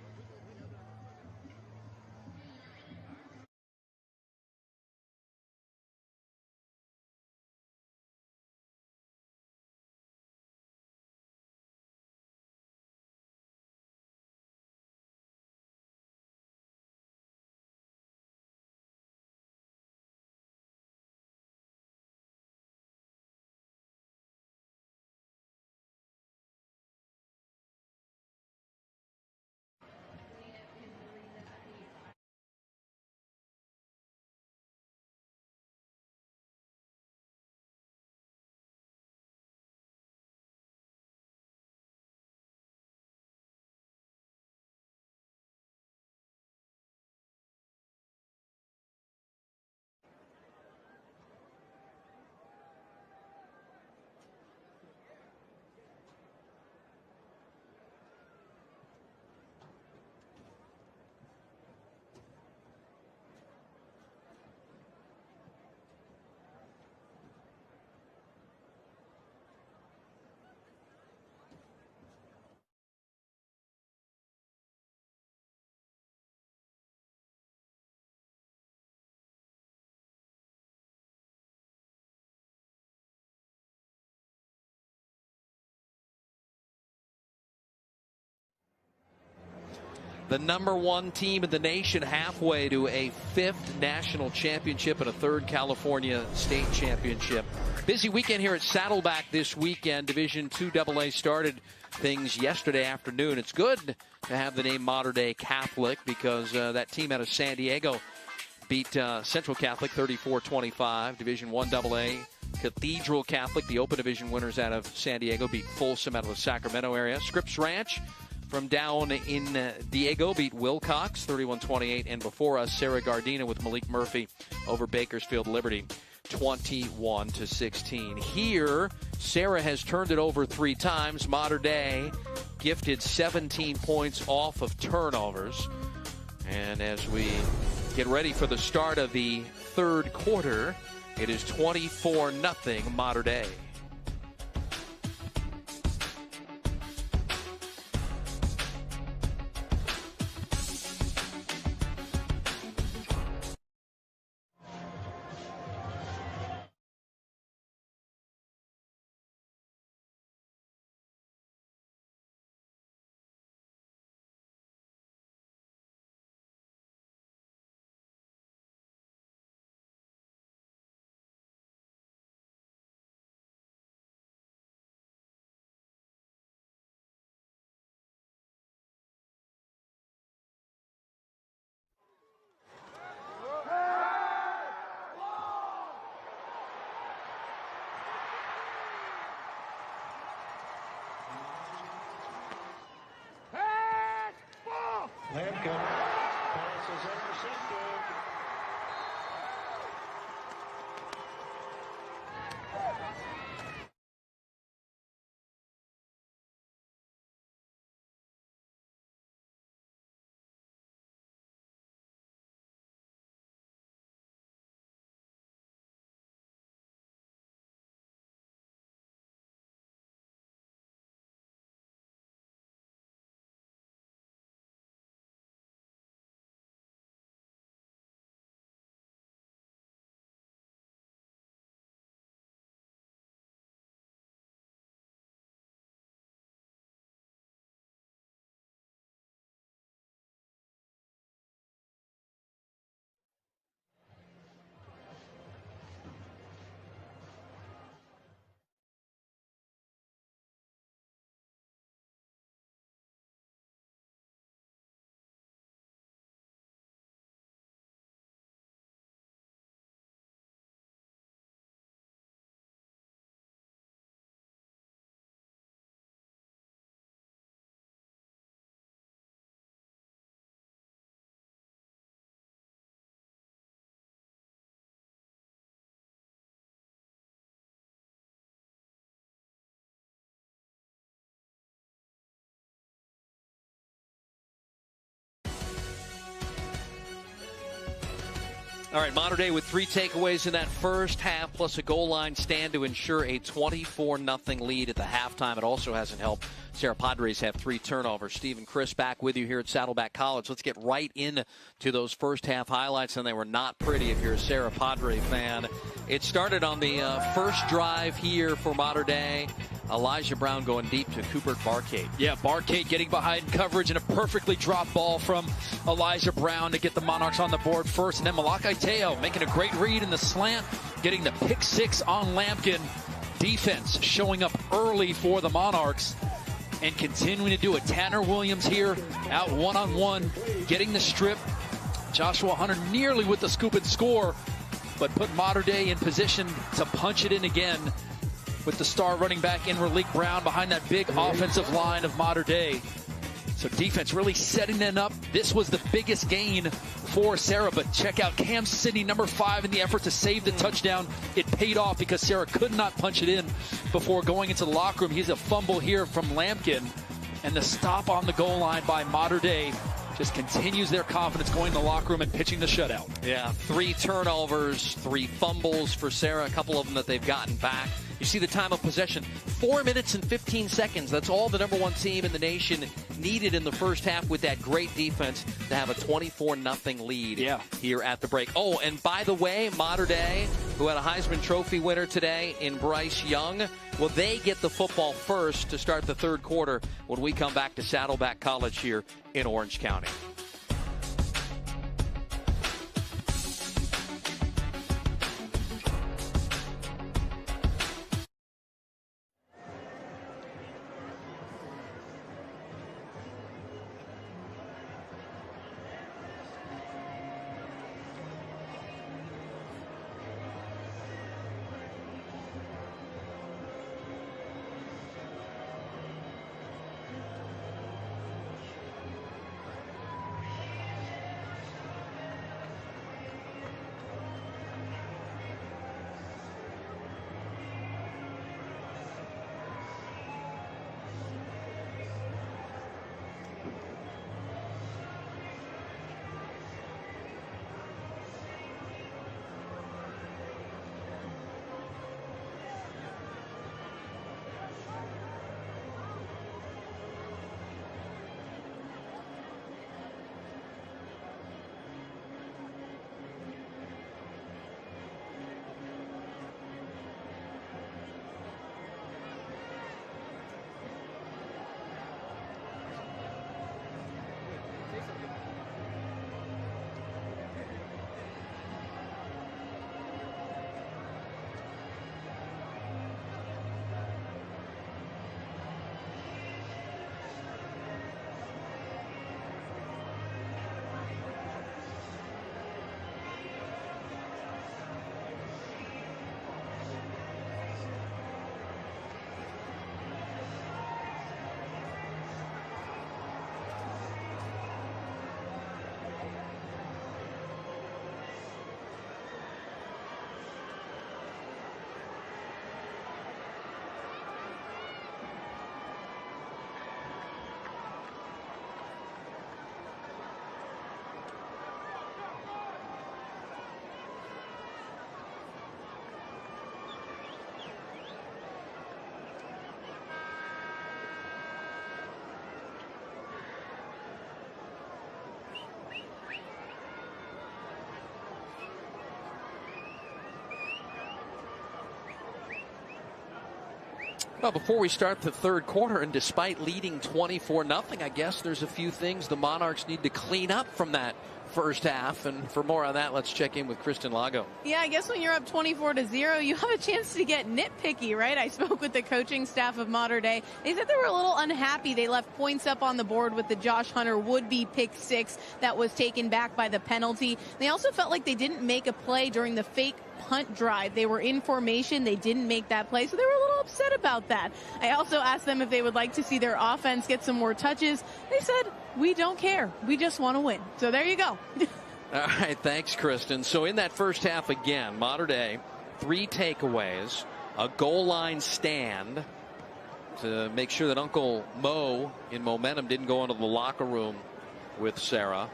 The #1 team in the nation, halfway to a 5th national championship and a 3rd California state championship. Busy weekend here at Saddleback this weekend. Division II AA started things yesterday afternoon. It's good to have the name Mater Dei Catholic because that team out of San Diego beat Central Catholic 34-25. Division I AA Cathedral Catholic, the Open Division winners out of San Diego, beat Folsom out of the Sacramento area. Scripps Ranch from down in Diego beat Wilcox 31-28, and before us, Serra Gardena with Malik Murphy over Bakersfield Liberty 21-16. Here, Serra has turned it over 3 times. Mater Dei gifted 17 points off of turnovers. And as we get ready for the start of the 3rd quarter, it is 24-0 Mater Dei. All right, Mater Dei with 3 takeaways in that first half, plus a goal line stand to ensure a 24-0 lead at the halftime. It also hasn't helped Serra Padres have 3 turnovers. Steve and Chris back with you here at Saddleback College. Let's get right into those first half highlights, and they were not pretty if you're a Serra Padre fan. It started on the first drive here for Mater Dei. Elijah Brown going deep to Cooper Barcade. Yeah, Barcade getting behind coverage and a perfectly dropped ball from Elijah Brown to get the Monarchs on the board first. And then Mateo making a great read in the slant, getting the pick 6 on Lampkin. Defense showing up early for the Monarchs and continuing to do it. Tanner Williams here out one-on-one, getting the strip. Joshua Hunter nearly with the scoop and score, but put Mater Dei in position to punch it in again with the star running back in Malik Brown behind that big offensive line of Mater Dei. So defense really setting them up. This was the biggest gain for Serra, but check out Cam Sidney, number 5, in the effort to save the touchdown. It paid off because Serra could not punch it in before going into the locker room. He's a fumble here from Lampkin, and the stop on the goal line by Mater Dei just continues their confidence going in the locker room and pitching the shutout. Yeah, 3 turnovers, 3 fumbles for Serra, a couple of them that they've gotten back. You see the time of possession, 4 minutes and 15 seconds. That's all the number 1 team in the nation needed in the first half with that great defense to have a 24-0 lead here at the break. Oh, and by the way, Mater Dei, who had a Heisman Trophy winner today in Bryce Young, well, they get the football first to start the third quarter when we come back to Saddleback College here in Orange County. Well, before we start the third quarter, and despite leading 24-0, I guess there's a few things the Monarchs need to clean up from that first half. And for more on that, let's check in with Kristen Lago. Yeah, I guess when you're up 24-0, you have a chance to get nitpicky, right? I spoke with the coaching staff of Mater Dei. They said they were a little unhappy. They left points up on the board with the Josh Hunter would-be pick 6 that was taken back by the penalty. They also felt like they didn't make a play during the fake punt drive. They were in formation. They didn't make that play, so they were a little upset about that. I also asked them if they would like to see their offense get some more touches. They said, we don't care. We just want to win. So there you go. All right, thanks, Kristen. So in that first half again, Mater Dei, 3 takeaways, a goal line stand to make sure that Uncle Mo in momentum didn't go into the locker room with Serra.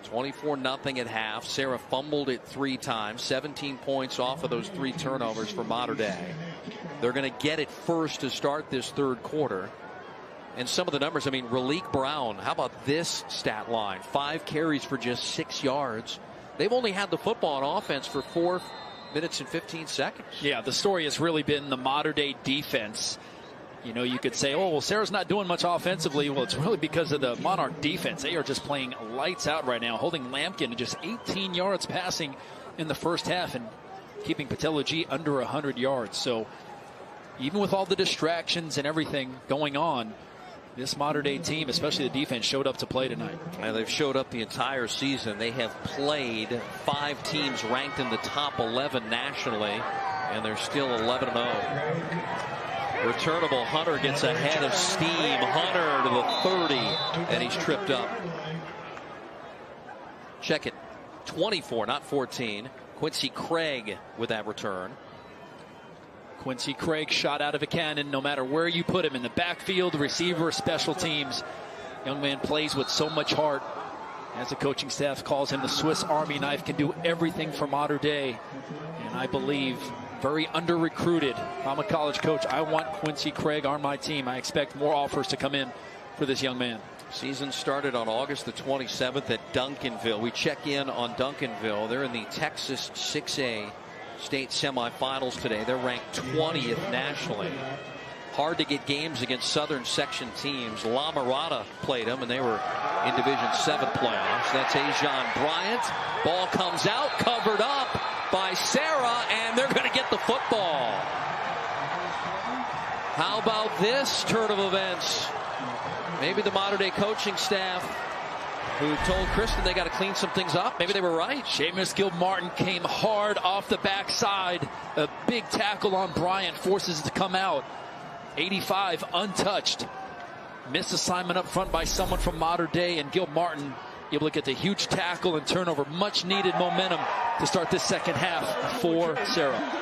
24-0 at half. Serra fumbled it 3 times, 17 points off of those 3 turnovers for Mater Dei. They're going to get it first to start this third quarter. And some of the numbers, I mean, Malik Brown, how about this stat line? 5 carries for just 6 yards. They've only had the football on offense for 4 minutes and 15 seconds. Yeah, the story has really been the Mater Dei defense. You know, you could say, oh, well, Serra's not doing much offensively. Well, it's really because of the Monarch defense. They are just playing lights out right now, holding Lampkin to just 18 yards passing in the first half and keeping Patella G under 100 yards. So even with all the distractions and everything going on, this Mater Dei team, especially the defense, showed up to play tonight. And they've showed up the entire season. They have played 5 teams ranked in the top 11 nationally, and they're still 11-0. Returnable, Hunter gets ahead of steam. Hunter to the 30, and he's tripped up. Check it. 24, not 14. Quincy Craig with that return. Quincy Craig shot out of a cannon no matter where you put him, in the backfield, receiver, special teams. Young man plays with so much heart. As the coaching staff calls him the Swiss Army knife, can do everything for Mater Dei. And I believe very under-recruited. If I'm a college coach, I want Quincy Craig on my team. I expect more offers to come in for this young man. Season started on August the 27th at Duncanville. We check in on Duncanville. They're in the Texas 6A state semifinals today. They're ranked 20th nationally. Hard to get games against Southern Section teams. La Mirada played them, and they were in Division 7 playoffs. That's Ajon Bryant. Ball comes out, covered up by Serra, and they're going to get the football. How about this turn of events? Maybe the Mater Dei coaching staff, who told Kristen they got to clean some things up, maybe they were right. Seamus Gilmartin came hard off the backside. A big tackle on Bryant forces it to come out. 85 untouched. Missed assignment up front by someone from Mater Dei, and Gilmartin able to get the huge tackle and turnover. Much needed momentum to start this second half for Serra.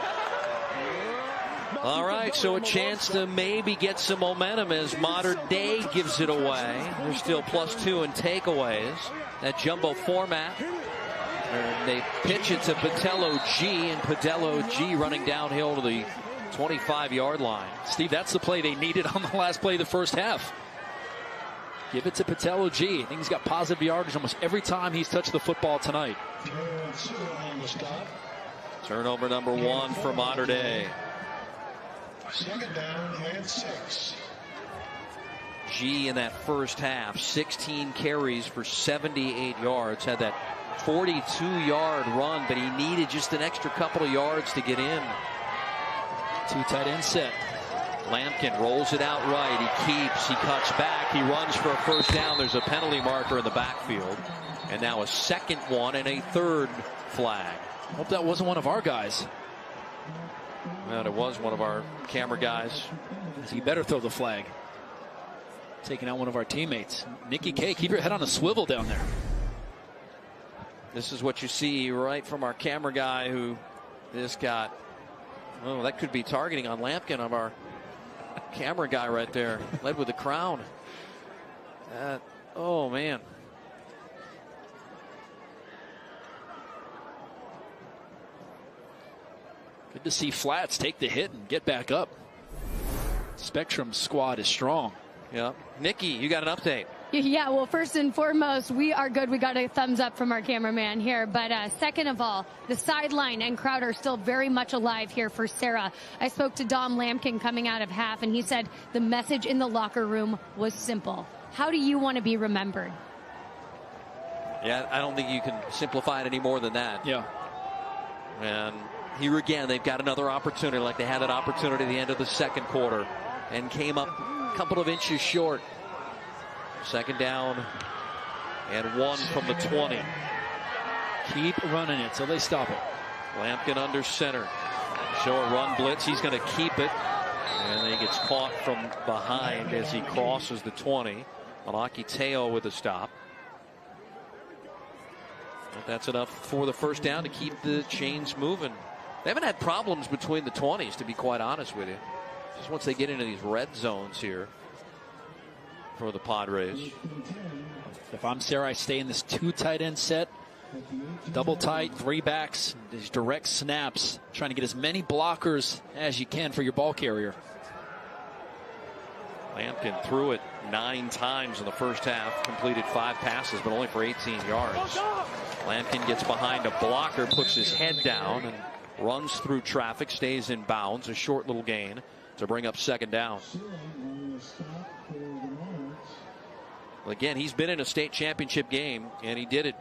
All right, so a chance to maybe get some momentum as Mater Dei gives it away. They're still +2 in takeaways. That jumbo format. And they pitch it to Patella G, and Patella G running downhill to the 25-yard line. Steve, that's the play they needed on the last play of the first half. Give it to Patella G. I think he's got positive yardage almost every time he's touched the football tonight. Turnover number 1 for Mater Dei. Second down and 6. G in that first half, 16 carries for 78 yards. Had that 42-yard run, but he needed just an extra couple of yards to get in. 2 tight end set. Lampkin rolls it out right. He keeps, he cuts back, he runs for a first down. There's a penalty marker in the backfield. And now a second one and a third flag. Hope that wasn't one of our guys. Well, it was one of our camera guys. He better throw the flag. Taking out one of our teammates. Nikki K, keep your head on a swivel down there. This is what you see right from our camera guy, who this got. Oh, that could be targeting on Lampkin, of our camera guy right there. Led with the crown. Oh, man. Good to see Flats take the hit and get back up. Spectrum squad is strong. Yeah. Nikki, you got an update. Yeah, well, first and foremost, we are good. We got a thumbs up from our cameraman here. But second of all, the sideline and crowd are still very much alive here for Serra. I spoke to Dom Lampkin coming out of half, and he said the message in the locker room was simple. How do you want to be remembered? Yeah, I don't think you can simplify it any more than that. Yeah. And here again, they've got another opportunity, like they had an opportunity at the end of the second quarter and came up a couple of inches short. Second down and 1 from the 20. Keep running it till they stop it. Lampkin under center. Show a run blitz. He's going to keep it. And he gets caught from behind as he crosses the 20. Mateo with a stop. But that's enough for the first down to keep the chains moving. They haven't had problems between the 20s, to be quite honest with you. Just once they get into these red zones here for the Padres. If I'm Serra, I stay in this 2 tight end set. Double tight, 3 backs, these direct snaps, trying to get as many blockers as you can for your ball carrier. Lampkin threw it 9 times in the first half, completed 5 passes, but only for 18 yards. Lampkin gets behind a blocker, puts his head down, and runs through traffic, stays in bounds. A short little gain to bring up 2nd down. Again, he's been in a state championship game, and he did it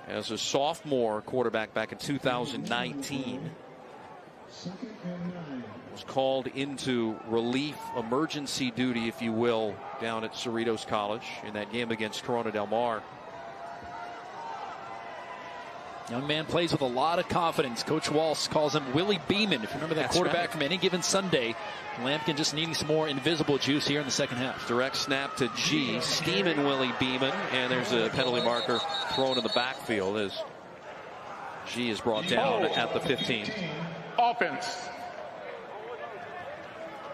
as a sophomore quarterback back in 2019. Was called into relief emergency duty, if you will, down at Cerritos College in that game against Corona Del Mar. Young man plays with a lot of confidence. Coach Walsh calls him Willie Beeman. If you remember that quarterback from Any Given Sunday. Lampkin just needing some more invisible juice here in the second half. Direct snap to G. Steaming Willie Beeman. And there's a penalty marker thrown in the backfield as G is brought down at the 15. Offense.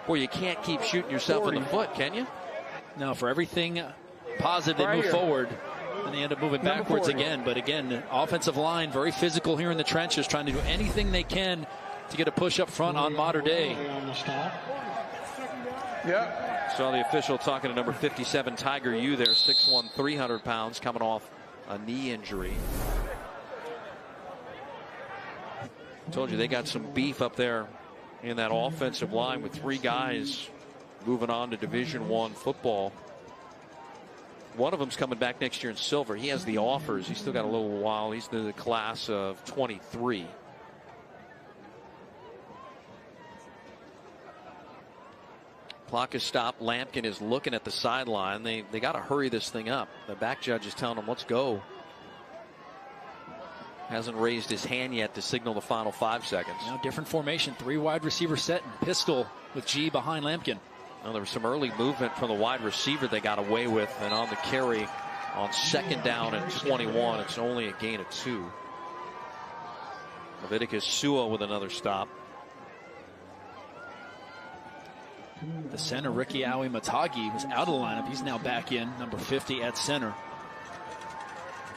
Boy, you can't keep shooting yourself in the foot, can you? No, for everything positive, they move forward. And they end up moving backwards again. But again, offensive line, very physical here in the trenches, trying to do anything they can to get a push up front on Mater Dei. Yep. Saw the official talking to number 57, Tiger Yu there, 6'1", 300 pounds, coming off a knee injury. Told you they got some beef up there in that offensive line with 3 guys moving on to Division I football. One of them's coming back next year in silver. He has the offers. He's still got a little while. He's the class of 23. Clock is stopped. Lampkin is looking at the sideline. They got to hurry this thing up. The back judge is telling him, let's go. Hasn't raised his hand yet to signal the final 5 seconds. Now different formation. 3 wide receiver set and pistol with G behind Lampkin. Well, there was some early movement from the wide receiver they got away with, and on the carry on 2nd down and 21, it's only a gain of 2. Leviticus Sua with another stop. The center, Ricky Awi Matagi, was out of the lineup. He's now back in, number 50 at center.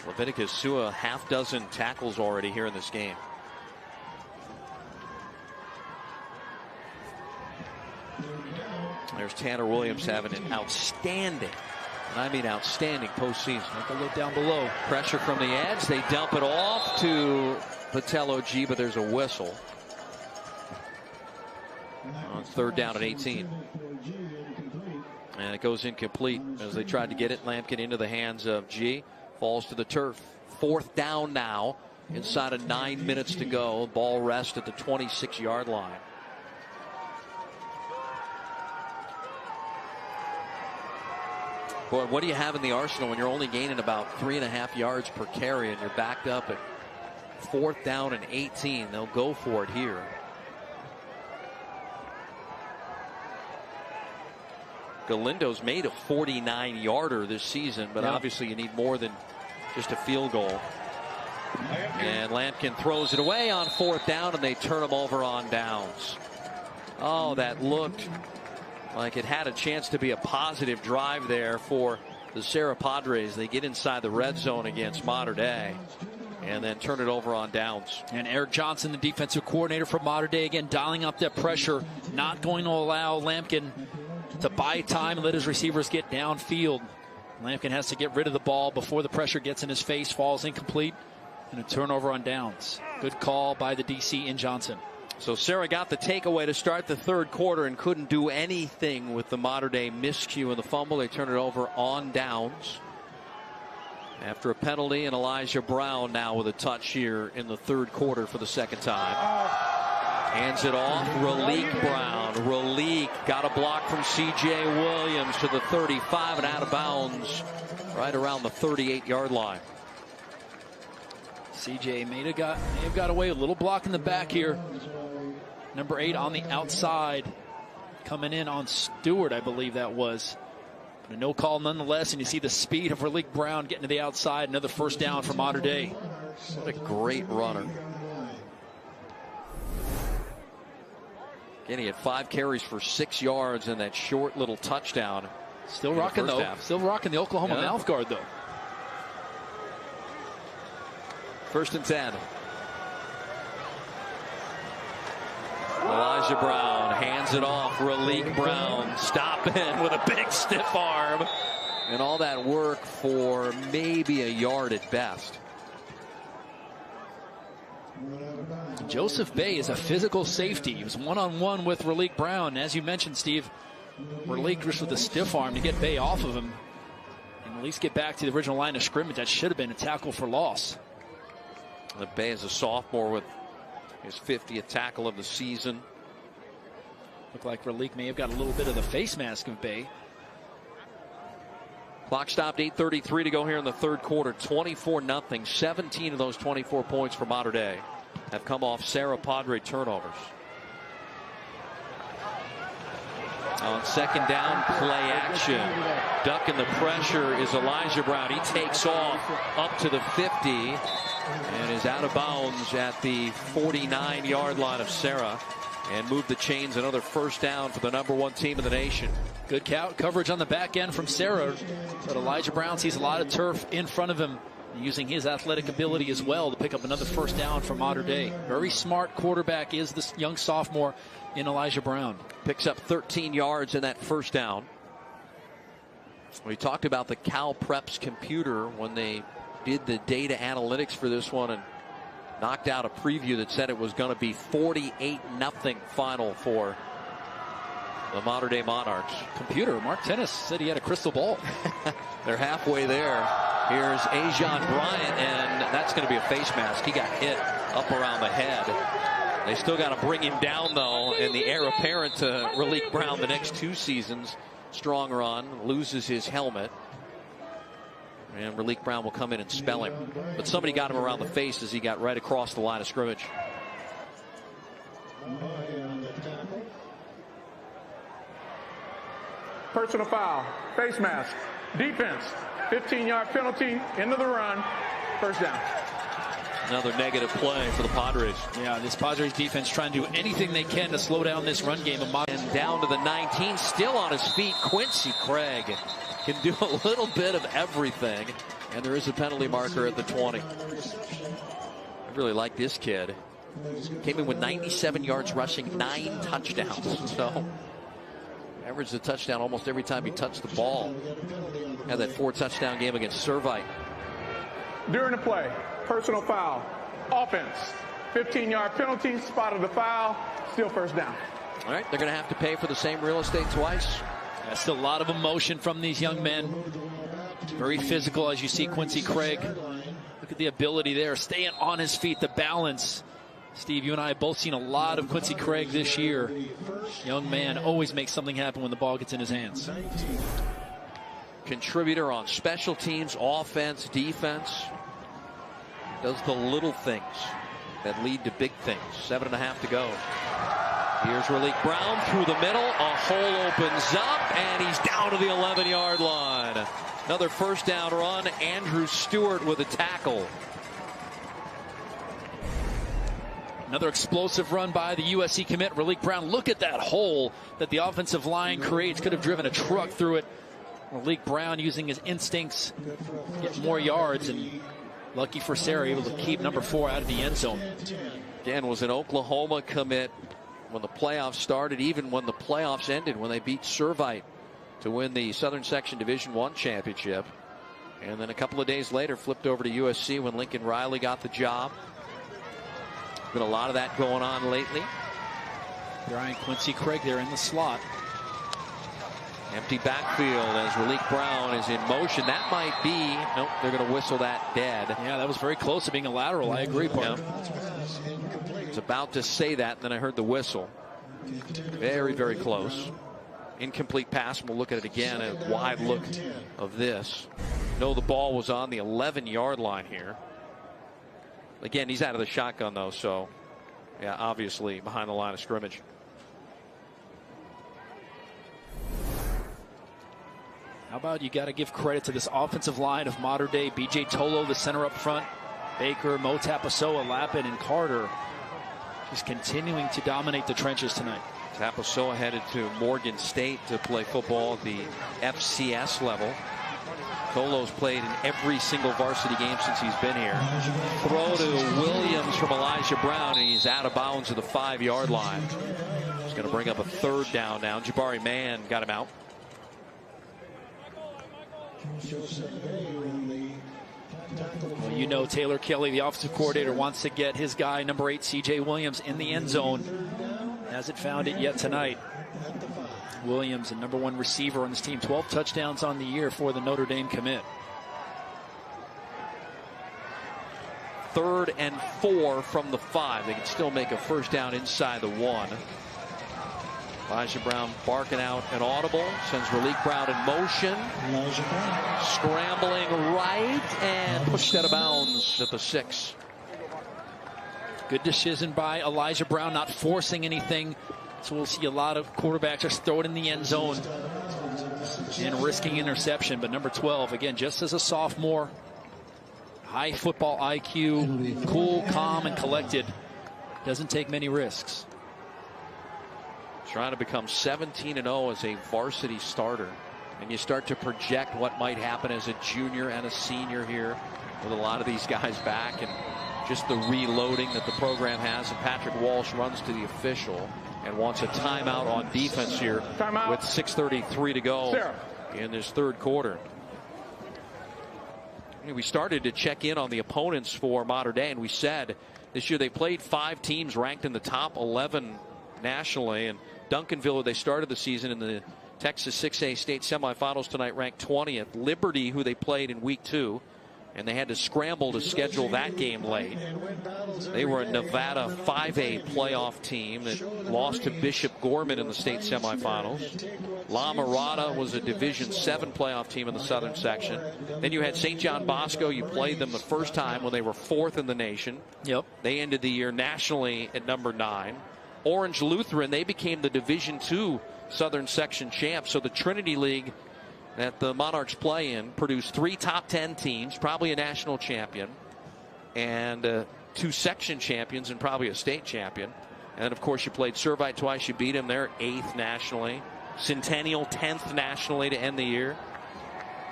Leviticus Sua, half dozen tackles already here in this game. There's Tanner Williams having an outstanding, and I mean outstanding postseason. Take a look down below. Pressure from the edge. They dump it off to Patello G, but there's a whistle. On 3rd down and 18. And it goes incomplete as they tried to get it. Lampkin into the hands of G. Falls to the turf. 4th down now. Inside of 9 minutes to go. Ball rest at the 26-yard line. Boy, what do you have in the arsenal when you're only gaining about 3.5 yards per carry and you're backed up at 4th down and 18? They'll go for it here. Galindo's made a 49-yarder this season, but obviously you need more than just a field goal. And Lampkin throws it away on 4th down, and they turn him over on downs. Oh, that looked like it had a chance to be a positive drive there for the Serra Padres. They get inside the red zone against Mater Dei and then turn it over on downs. And Eric Johnson, the defensive coordinator for Mater Dei, again dialing up that pressure, not going to allow Lampkin to buy time and let his receivers get downfield. Lampkin has to get rid of the ball before the pressure gets in his face, falls incomplete, and a turnover on downs. Good call by the DC in Johnson. So Serra got the takeaway to start the 3rd quarter and couldn't do anything with the Mater Dei miscue and the fumble. They turn it over on downs. After a penalty, and Elijah Brown now with a touch here in the 3rd quarter for the 2nd time. Hands it off. Malik Brown. Malik got a block from C.J. Williams to the 35 and out of bounds right around the 38-yard line. C.J. may have got away. A little block in the back here. Number 8 on the outside. Coming in on Stewart, I believe that was. But a no call nonetheless, and you see the speed of Malik Brown getting to the outside. Another 1st down for Mater Dei. What a great runner. Again, he had 5 carries for 6 yards and that short little touchdown. Still rocking, though. Half. Still rocking the Oklahoma mouth guard, though. 1st and 10. Elijah Brown hands it off. Malik Brown stopping with a big stiff arm. And all that work for maybe a yard at best. Joseph Bay is a physical safety. He was one-on-one with Malik Brown. As you mentioned, Steve, Malik just with a stiff arm to get Bay off of him and at least get back to the original line of scrimmage. That should have been a tackle for loss. The Bay is a sophomore with his 50th tackle of the season. Looked like Malik may have got a little bit of the face mask of Bay. Clock stopped, 8:33 to go here in the 3rd quarter. 24-0. 17 of those 24 points for Mater Dei have come off Serra Padre turnovers. On 2nd down, play action. Ducking the pressure is Elijah Brown. He takes off up to the 50 and is out of bounds at the 49-yard line of Serra, and moved the chains. Another 1st down for the #1 team in the nation. Good coverage on the back end from Serra, but Elijah Brown sees a lot of turf in front of him, using his athletic ability as well to pick up another 1st down for Mater Dei. Very smart quarterback is this young sophomore in Elijah Brown. Picks up 13 yards in that 1st down. We talked about the Cal Preps computer when they did the data analytics for this one and knocked out a preview that said it was going to be 48-0 final for the Mater Dei Monarchs. Computer, Mark Tennis said he had a crystal ball. They're halfway there. Here's Ajon Bryant, and that's going to be a face mask. He got hit up around the head. They still got to bring him down, though, and the heir apparent to Malik Brown the next 2 seasons. Strong run, loses his helmet. And Malik Brown will come in and spell him. But somebody got him around the face as he got right across the line of scrimmage. Personal foul, face mask, defense, 15-yard penalty, into the run, 1st down. Another negative play for the Padres. Yeah, this Padres defense trying to do anything they can to slow down this run game. And down to the 19, still on his feet, Quincy Craig can do a little bit of everything. And there is a penalty marker at the 20. I really like this kid. Came in with 97 yards rushing, 9 touchdowns. So averaged a touchdown almost every time he touched the ball. Had that 4-touchdown game against Servite. During the play, personal foul, offense, 15-yard penalty, spotted the foul, still 1st down. All right, they're going to have to pay for the same real estate twice. Still a lot of emotion from these young men. Very physical, as you see Quincy Craig. Look at the ability there, staying on his feet, the balance. Steve, you and I have both seen a lot of Quincy Craig this year. Young man always makes something happen when the ball gets in his hands. Contributor on special teams, offense, defense. Does the little things that lead to big things. 7.5 to go. Here's Malik Brown through the middle. A hole opens up, and he's down to the 11-yard line. Another 1st down run. Andrew Stewart with a tackle. Another explosive run by the USC commit, Malik Brown. Look at that hole that the offensive line creates. Could have driven a truck through it. Malik Brown using his instincts, get more yards, and lucky for Serra, able to keep number 4 out of the end zone. Again, was an Oklahoma commit when the playoffs started, even when the playoffs ended, when they beat Servite to win the Southern Section Division I championship. And then a couple of days later, flipped over to USC when Lincoln Riley got the job. Been a lot of that going on lately. Brian Quincy Craig there in the slot. Empty backfield as Malik Brown is in motion. That might be, nope, they're going to whistle that dead. Yeah, that was very close to being a lateral. I agree, Park. I was about to say that, and then I heard the whistle. Very, very close. Incomplete pass. We'll look at it again. A wide look of this. No, the ball was on the 11-yard line here. Again, he's out of the shotgun, though, so, yeah, obviously behind the line of scrimmage. How about you got to give credit to this offensive line of Mater Dei. B.J. Tolo, the center up front. Baker, Mo Tapasoa, Lappin, and Carter. Just continuing to dominate the trenches tonight. Tapasoa headed to Morgan State to play football at the FCS level. Colo's played in every single varsity game since he's been here. Throw to Williams from Elijah Brown, and he's out of bounds at the 5-yard line. He's going to bring up a 3rd down now. Jabari Mann got him out. Well, you know, Taylor Kelly, the offensive coordinator, wants to get his guy, number 8, C.J. Williams, in the end zone. Hasn't found it yet tonight. Williams, the number 1 receiver on this team, 12 touchdowns on the year for the Notre Dame commit. 3rd and 4 from the 5. They can still make a 1st down inside the 1. Elijah Brown barking out an audible, sends Malik Brown in motion. Scrambling right and pushed out of bounds at the 6. Good decision by Elijah Brown, not forcing anything. So we'll see a lot of quarterbacks just throw it in the end zone and risking interception. But number 12, again, just as a sophomore, high football IQ, cool, calm, and collected. Doesn't take many risks. Trying to become 17-0 as a varsity starter. And you start to project what might happen as a junior and a senior here with a lot of these guys back and just the reloading that the program has. And Patrick Walsh runs to the official and wants a timeout on defense here with 6:33 to go Serra. in this 3rd quarter. We started to check in on the opponents for Mater Dei, and we said this year they played 5 teams ranked in the top 11 nationally. And Duncanville, they started the season in the Texas 6A state semifinals tonight, ranked 20th. Liberty, who they played in week 2, and they had to scramble to schedule that game late. They were a Nevada 5A playoff team that lost to Bishop Gorman in the state semifinals. La Mirada was a Division 7 playoff team in the southern section. Then you had St. John Bosco. You played them the first time when they were 4th in the nation. Yep. They ended the year nationally at number 9. Orange Lutheran, they became the Division 2 southern section champs. So the Trinity League that the Monarchs play in produced 3 top 10 teams, probably a national champion, and 2 section champions and probably a state champion. And then, of course, you played Servite twice. You beat them. They're 8th nationally. Centennial 10th nationally to end the year.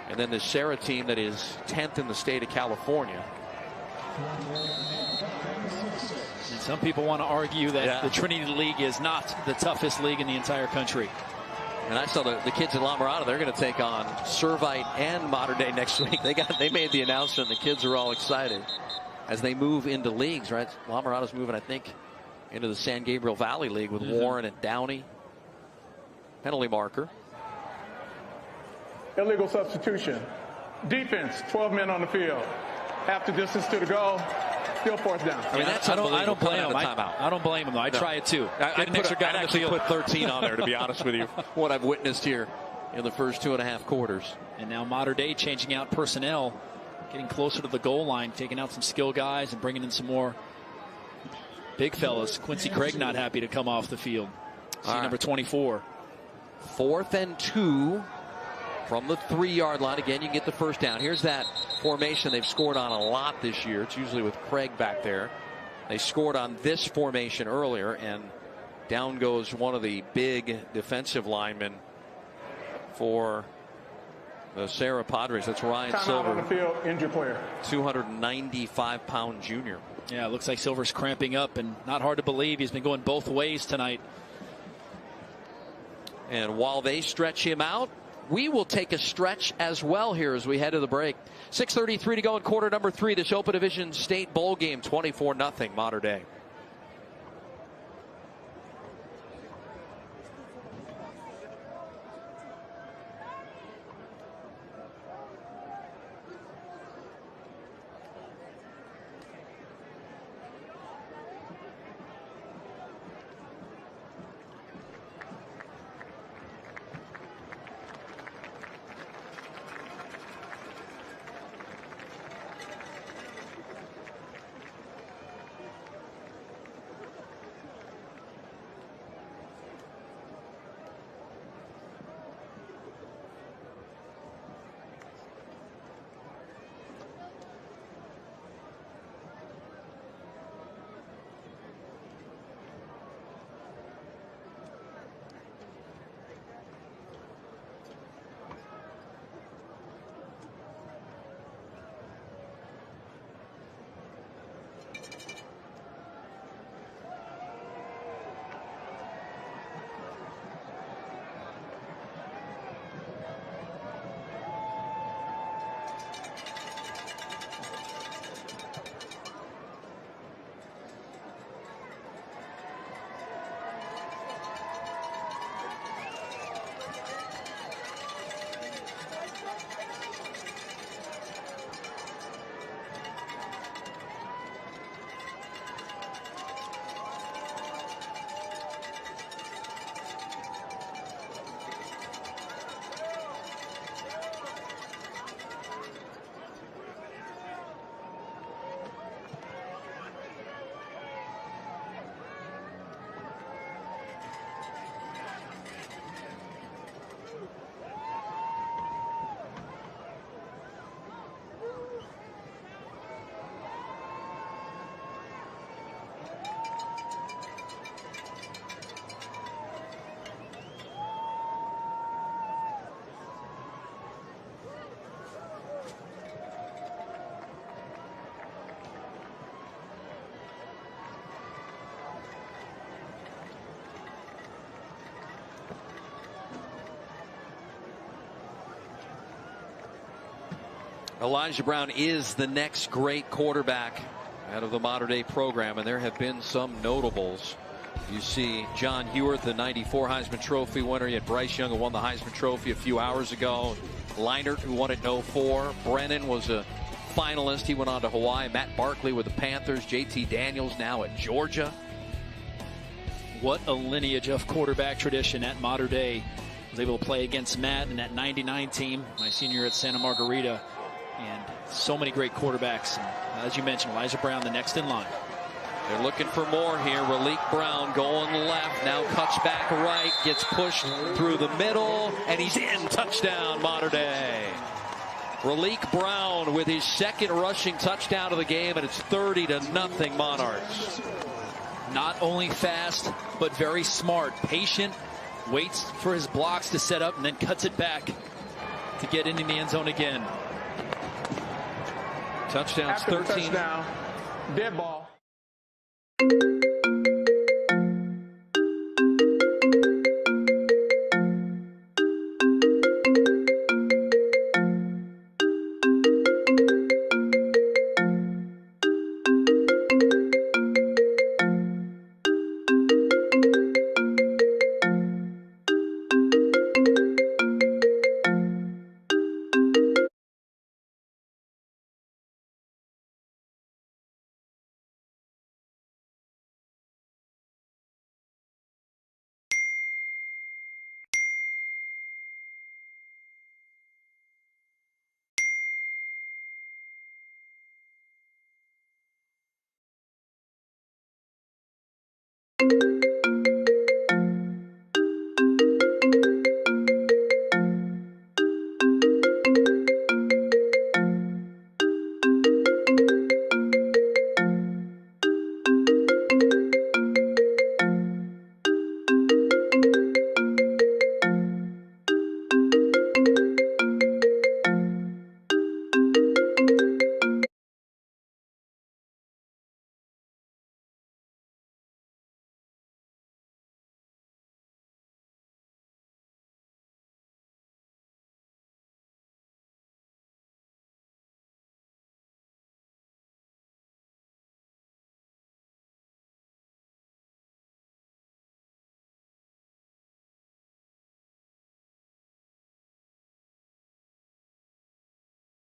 And then the Serra team that is 10th in the state of California. And some people want to argue that the Trinity League is not the toughest league in the entire country. And I saw the kids in La Mirada. They're going to take on Servite and Mater Dei next week. They made the announcement. The kids are all excited as they move into leagues, right? La Mirada's moving, I think, into the San Gabriel Valley League with Warren and Downey. Penalty marker. Illegal substitution. Defense, 12 men on the field. Half the distance to the goal. Still 4th down. I mean, that's I don't blame him. I don't blame him, though. I try it, too. I'd actually put 13 on there, to be honest with you, what I've witnessed here in the first 2.5 quarters. And now Mater Dei changing out personnel, getting closer to the goal line, taking out some skill guys and bringing in some more big fellas. Quincy Craig not happy to come off the field. See number 24. 4th and 2 from the 3-yard line. Again, you can get the 1st down. Here's that formation they've scored on a lot this year. It's usually with Craig back there. They scored on this formation earlier, and down goes one of the big defensive linemen for the Serra Padres. That's Ryan Silver. On the field, injured player. 295-pound junior. Yeah, it looks like Silver's cramping up, and not hard to believe. He's been going both ways tonight. And while they stretch him out, we will take a stretch as well here as we head to the break. 6:33 to go in quarter number 3. This Open Division State Bowl game, 24-0 Mater Dei. Elijah Brown is the next great quarterback out of the modern day program, and there have been some notables. You see John Hewart, the '94 Heisman Trophy winner. You had Bryce Young, who won the Heisman Trophy a few hours ago. Leinart, who won it in '04. Brennan was a finalist. He went on to Hawaii. Matt Barkley with the Panthers. JT Daniels now at Georgia. What a lineage of quarterback tradition at Mater Dei. Was able to play against Matt and that '99 team, my senior year at Santa Margarita. And so many great quarterbacks. And as you mentioned, Elijah Brown, the next in line. They're looking for more here. Malik Brown going left, now cuts back right, gets pushed through the middle, and he's in. Touchdown, Mater Dei. Malik Brown with his second rushing touchdown of the game, and it's 30-0 Monarchs. Not only fast, but very smart. Patient, waits for his blocks to set up, and then cuts it back to get into the end zone again. Touchdowns 13. Touchdown, dead ball.